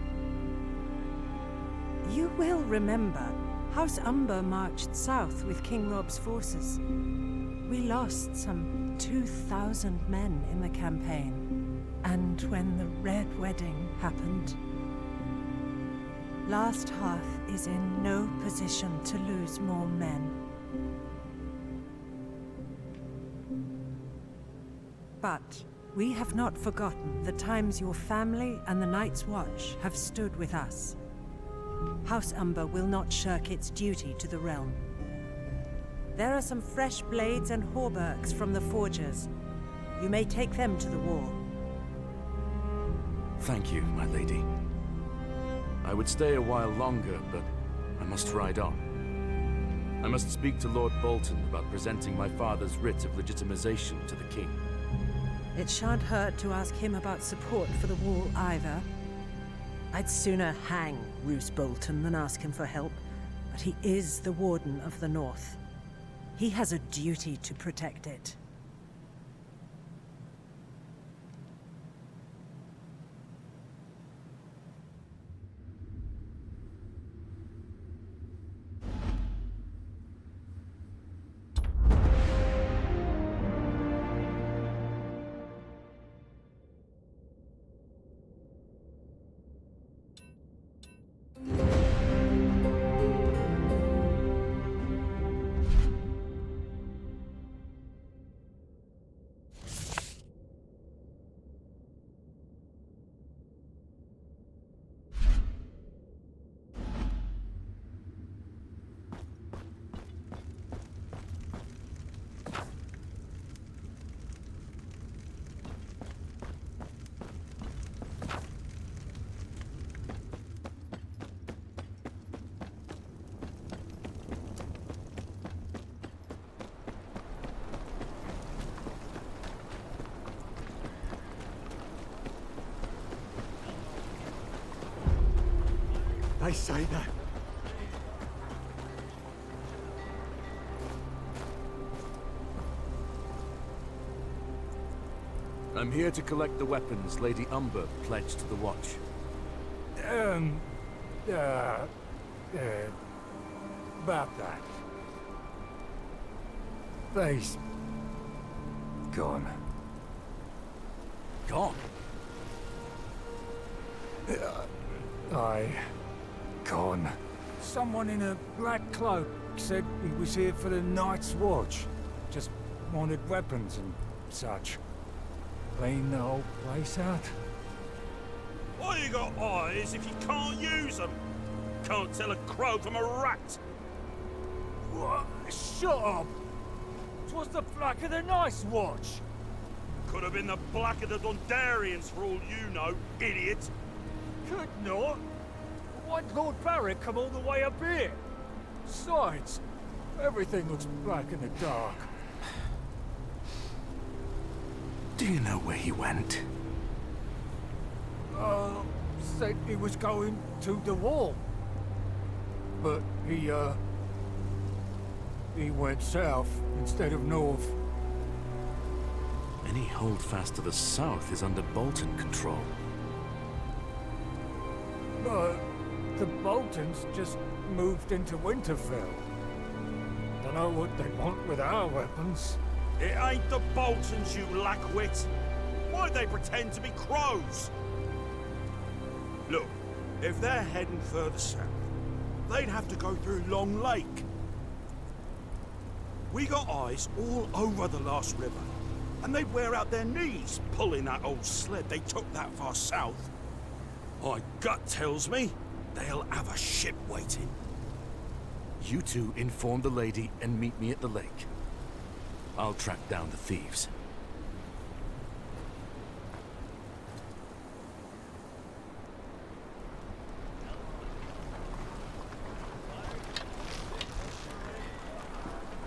You will remember, House Umber marched south with King Rob's forces. We lost some 2,000 men in the campaign. And when the Red Wedding happened, Last Hearth is in no position to lose more men. But we have not forgotten the times your family and the Night's Watch have stood with us. House Umber will not shirk its duty to the realm. There are some fresh blades and hauberks from the forgers. You may take them to the wall. Thank you, my lady. I would stay a while longer, but I must ride on. I must speak to Lord Bolton about presenting my father's writ of legitimization to the king. It shan't hurt to ask him about support for the wall either. I'd sooner hang Roose Bolton than ask him for help, but he is the Warden of the North. He has a duty to protect it. I say that. I'm here to collect the weapons Lady Umber pledged to the Watch. About that. They's gone. Gone? Gone. Someone in a black cloak said he was here for the Night's Watch. Just wanted weapons and such. Clean the whole place out. Why you got eyes if you can't use them? Can't tell a crow from a rat. What? Shut up! 'Twas the Black of the Night's Watch! Could have been the Black of the Dundarians for all you know, idiot. Could not. Why'd Lord Barrick come all the way up here? Besides, everything looks black in the dark. Do you know where he went? Said he was going to the wall. But he went south instead of north. Any holdfast to the south is under Bolton control. But the Boltons just moved into Winterfell. Don't know what they want with our weapons. It ain't the Boltons, you lackwit. Why'd they pretend to be crows? Look, if they're heading further south, they'd have to go through Long Lake. We got eyes all over the last river, and they'd wear out their knees pulling that old sled they took that far south. My gut tells me they'll have a ship waiting. You two inform the lady and meet me at the lake. I'll track down the thieves.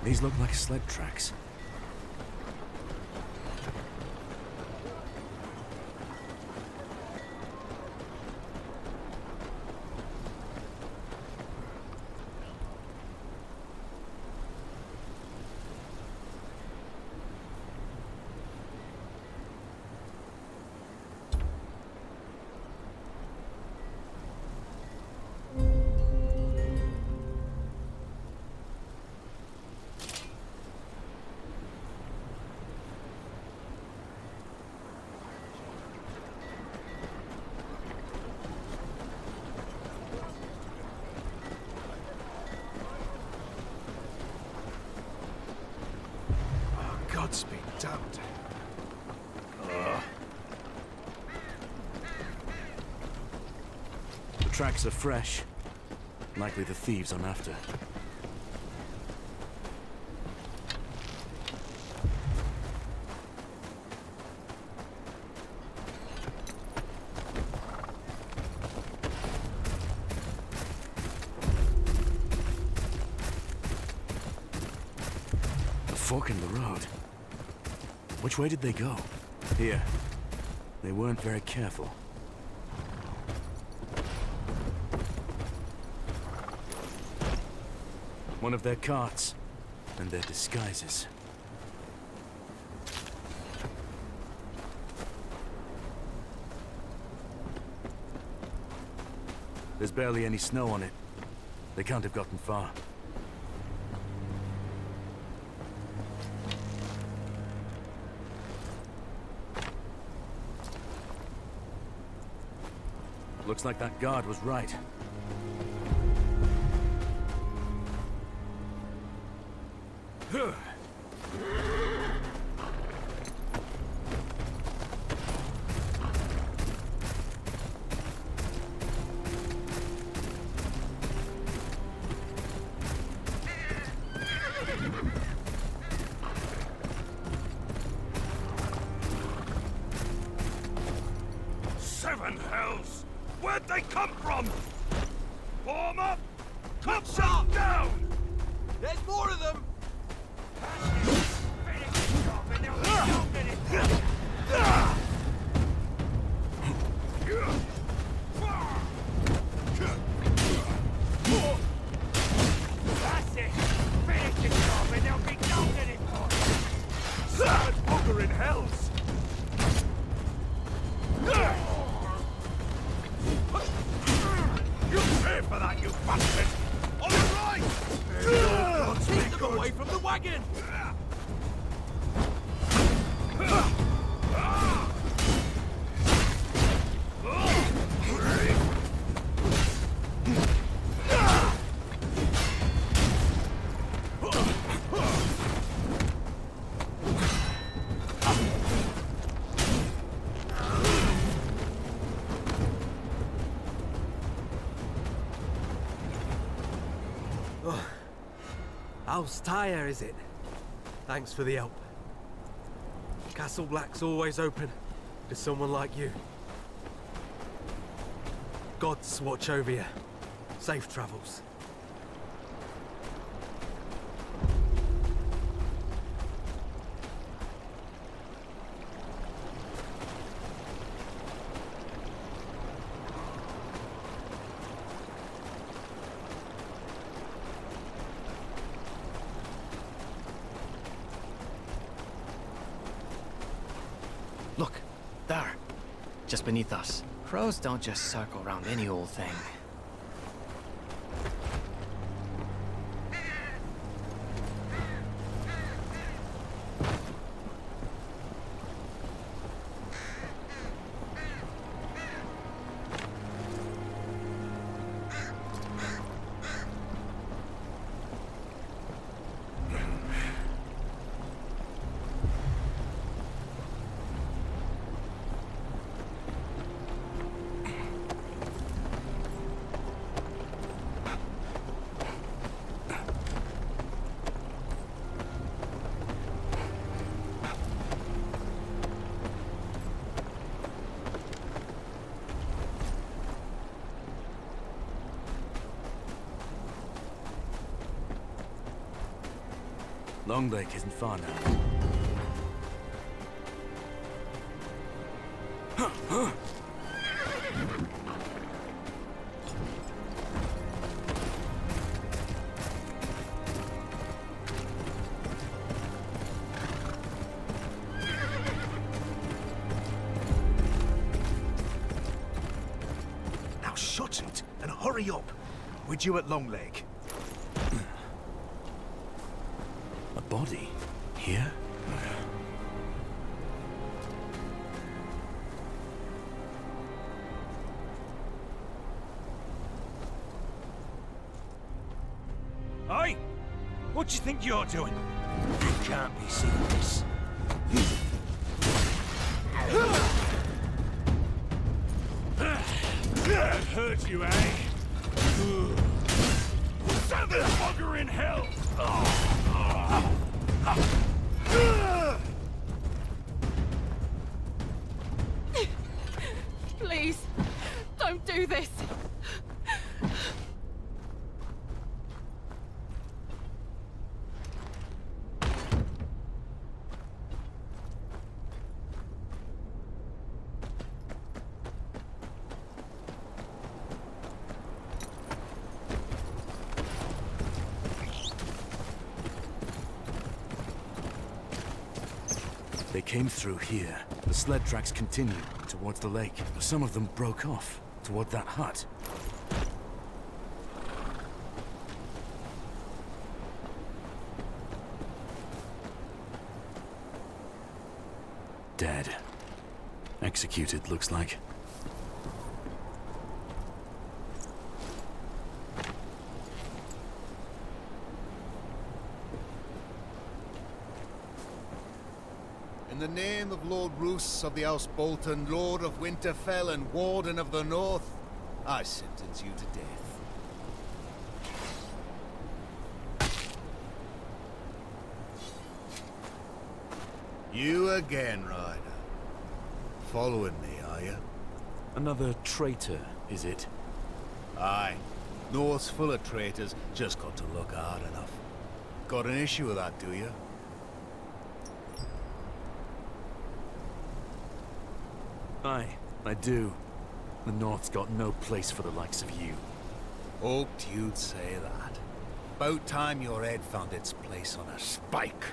These look like sled tracks. Gods be damned. The tracks are fresh. Likely the thieves I'm after. Fork in the road. Which way did they go? Here. They weren't very careful. One of their carts, and their disguises. There's barely any snow on it. They can't have gotten far. Looks like that guard was right. Seven hells! Where'd they come from? Form up! Cut them down! There's more of them! bastard! On the right! Keep them away from the wagon! How's Tyre, is it? Thanks for the help. Castle Black's always open to someone like you. Gods watch over you. Safe travels. Look, there. Just beneath us. Crows don't just circle around any old thing. Long Lake isn't far now. Now shut it and hurry up. We're due at Long Lake. A body? Here? Hey! What do you think you're doing? You can't be seeing this. That hurt you, eh? Send this bugger in hell! Please, don't do this. They came through here. The sled tracks continue towards the lake. Some of them broke off toward that hut. Dead. Executed, looks like. In the name of Lord Roose of the House Bolton, Lord of Winterfell and Warden of the North, I sentence you to death. You again, Ryder. Following me, are you? Another traitor, is it? Aye. North's full of traitors, just got to look hard enough. Got an issue with that, do you? Aye, I do. The North's got no place for the likes of you. Hoped you'd say that. About time your head found its place on a spike.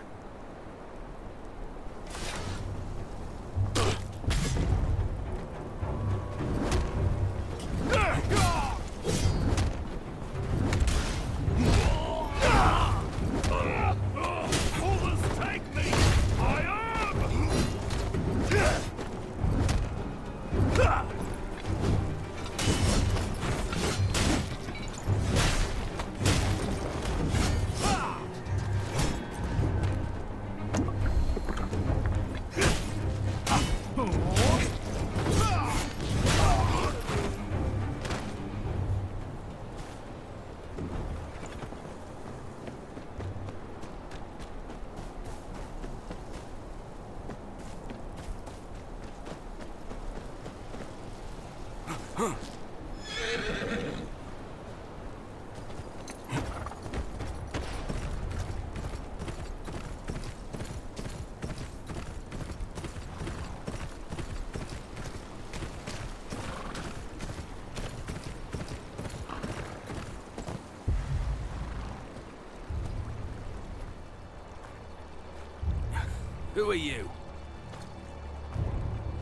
Who are you?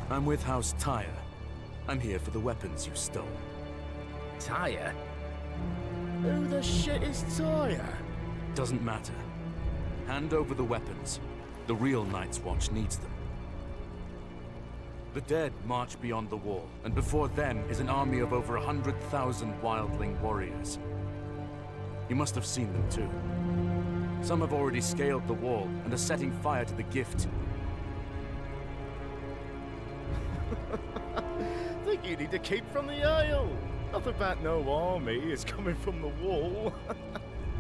I'm with House Tyre. I'm here for the weapons you stole. Tyre? Who the shit is Tyre? Doesn't matter. Hand over the weapons. The real Night's Watch needs them. The dead march beyond the wall, and before them is an army of over 100,000 wildling warriors. You must have seen them too. Some have already scaled the wall and are setting fire to the gift. Think you need to keep from the Isle. Nothing about no army is coming from the wall.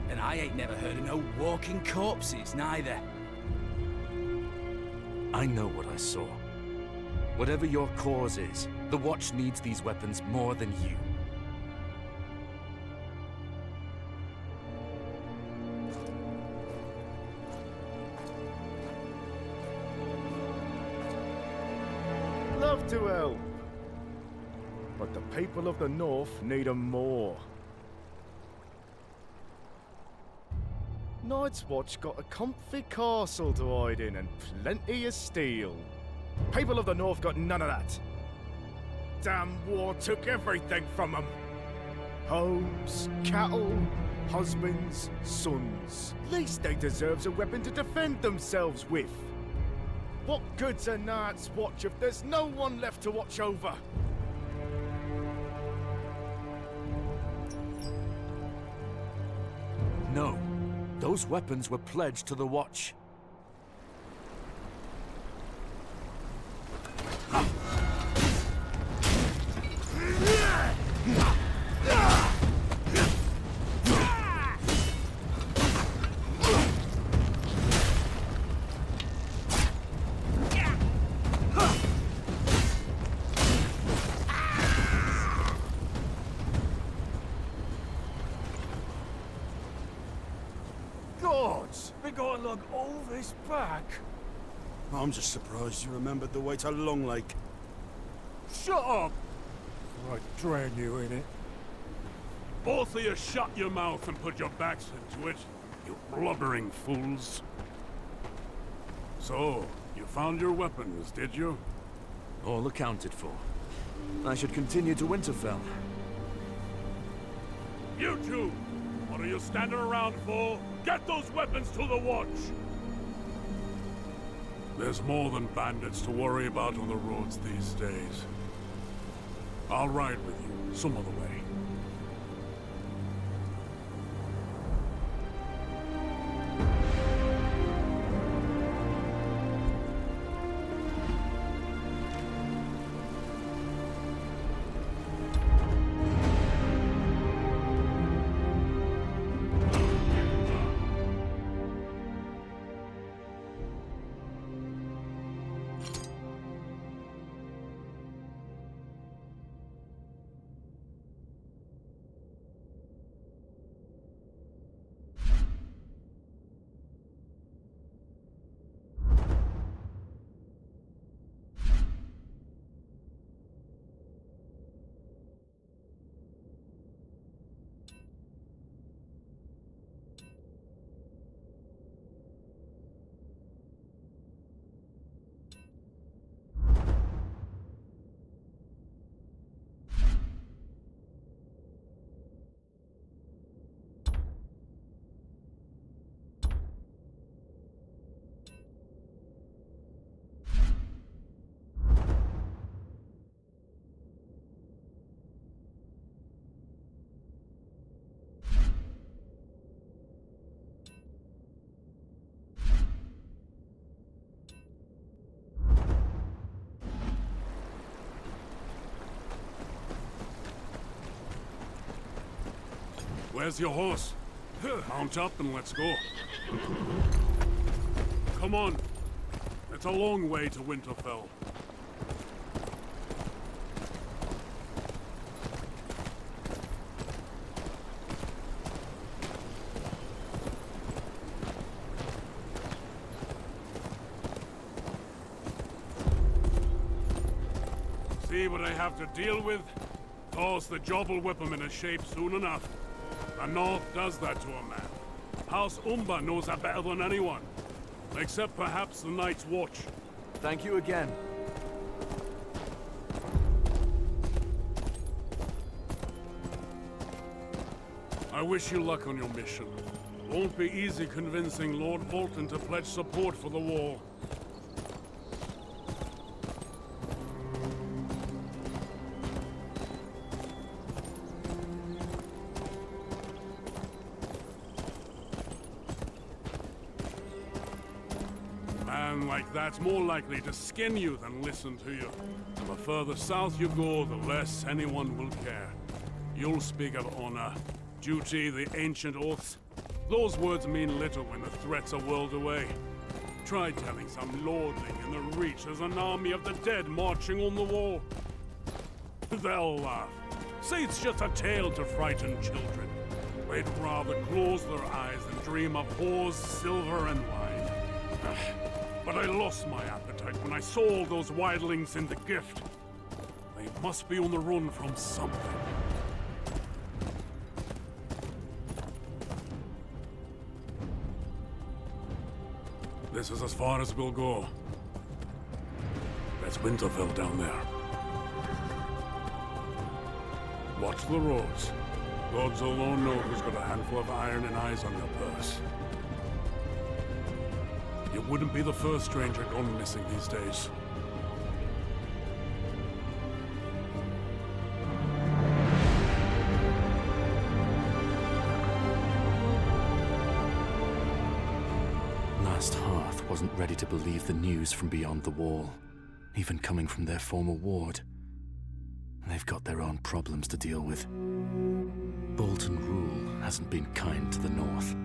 And I ain't never heard of no walking corpses, neither. I know what I saw. Whatever your cause is, the Watch needs these weapons more than you. Love to help. But the people of the North need 'em more. Night's Watch got a comfy castle to hide in and plenty of steel. People of the North got none of that. Damn war took everything from them. Homes, cattle, husbands, sons. Least they deserves a weapon to defend themselves with. What good's a Night's Watch if there's no one left to watch over? No. Those weapons were pledged to the Watch. Gods, we gotta lug all this back. I'm just surprised you remembered the way to Long Lake. Shut up! I'd drown you in it. Both of you shut your mouth and put your backs into it, you blubbering fools. So, you found your weapons, did you? All accounted for. I should continue to Winterfell. You two! What are you standing around for? Get those weapons to the Watch! There's more than bandits to worry about on the roads these days. I'll ride with you some other way. Where's your horse? Mount up and let's go. Come on. It's a long way to Winterfell. See what I have to deal with? Toss the job will whip him into shape soon enough. The North does that to a man. House Umber knows that better than anyone. Except perhaps the Night's Watch. Thank you again. I wish you luck on your mission. Won't be easy convincing Lord Bolton to pledge support for the wall. A man like that's more likely to skin you than listen to you. And the further south you go, the less anyone will care. You'll speak of honor, duty, the ancient oaths. Those words mean little when the threat's a world away. Try telling some lordling in the Reach there's an army of the dead marching on the wall. They'll laugh. Say it's just a tale to frighten children. They'd rather close their eyes than dream of whores, silver, and wine. But I lost my appetite when I saw all those wildlings in the gift. They must be on the run from something. This is as far as we'll go. That's Winterfell down there. Watch the roads. Gods alone know who's got a handful of iron and eyes on your purse. You wouldn't be the first stranger gone missing these days. Last Hearth wasn't ready to believe the news from beyond the wall, even coming from their former ward. They've got their own problems to deal with. Bolton rule hasn't been kind to the north.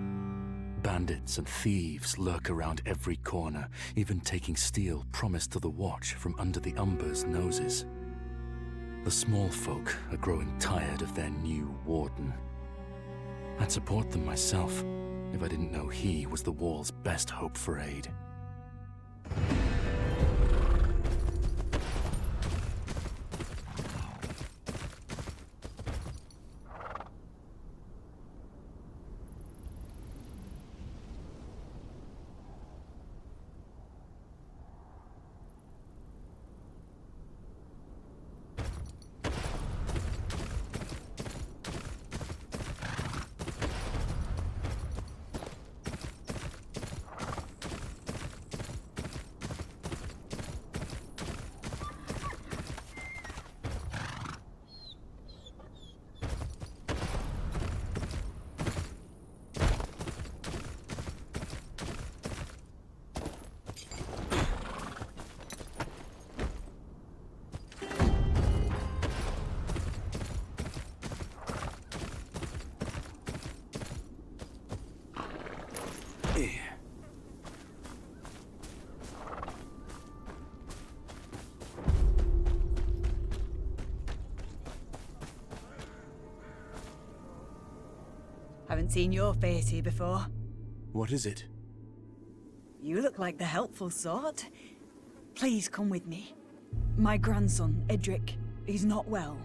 Bandits and thieves lurk around every corner, even taking steel promised to the Watch from under the Umber's noses. The small folk are growing tired of their new warden. I'd support them myself if I didn't know he was the wall's best hope for aid. Haven't seen your face here before. What is it? You look like the helpful sort. Please come with me. My grandson, Edric, he's not well.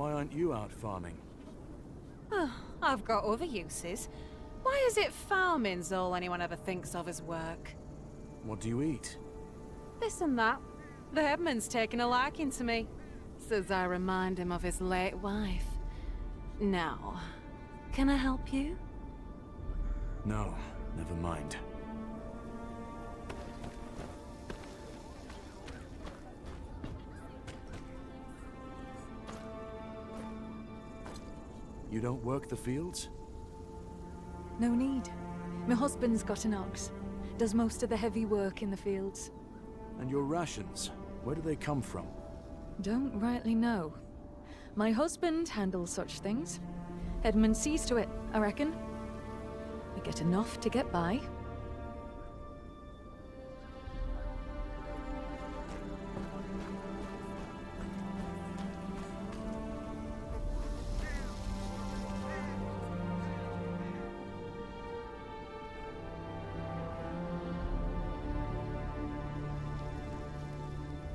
Why aren't you out farming? Oh, I've got other uses. Why is it farming's all anyone ever thinks of as work? What do you eat? This and that. The headman's taken a liking to me. Says I remind him of his late wife. Now, can I help you? No, never mind. You don't work the fields? No need. My husband's got an ox. Does most of the heavy work in the fields. And your rations, where do they come from? Don't rightly know. My husband handles such things. Edmund sees to it, I reckon. We get enough to get by.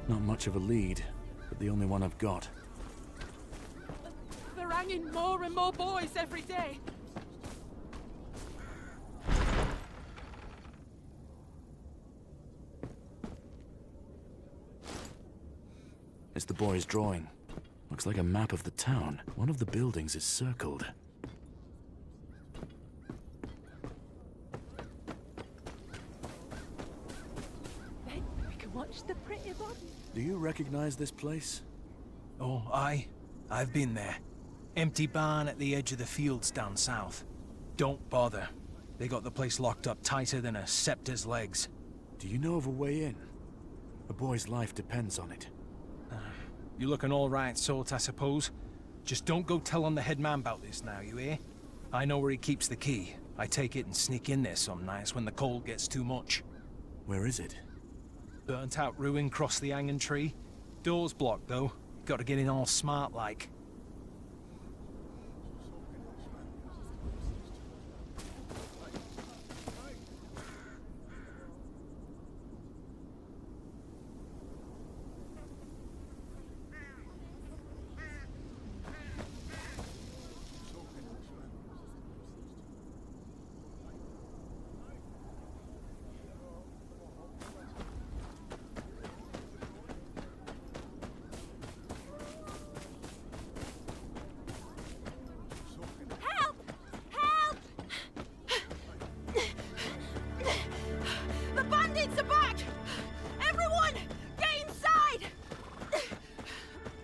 Not much of a lead, but the only one I've got. They're hanging more and more boys every day. It's the boy's drawing. Looks like a map of the town. One of the buildings is circled. Then we can watch the pretty body. Do you recognize this place? Oh, aye. I've been there. Empty barn at the edge of the fields down south. Don't bother. They got the place locked up tighter than a scepter's legs. Do you know of a way in? A boy's life depends on it. You look an all-right sort, I suppose. Just don't go telling the head man about this now, you hear? I know where he keeps the key. I take it and sneak in there some nights when the cold gets too much. Where is it? Burnt out ruin cross the hanging tree. Door's blocked, though. Got to get in all smart like.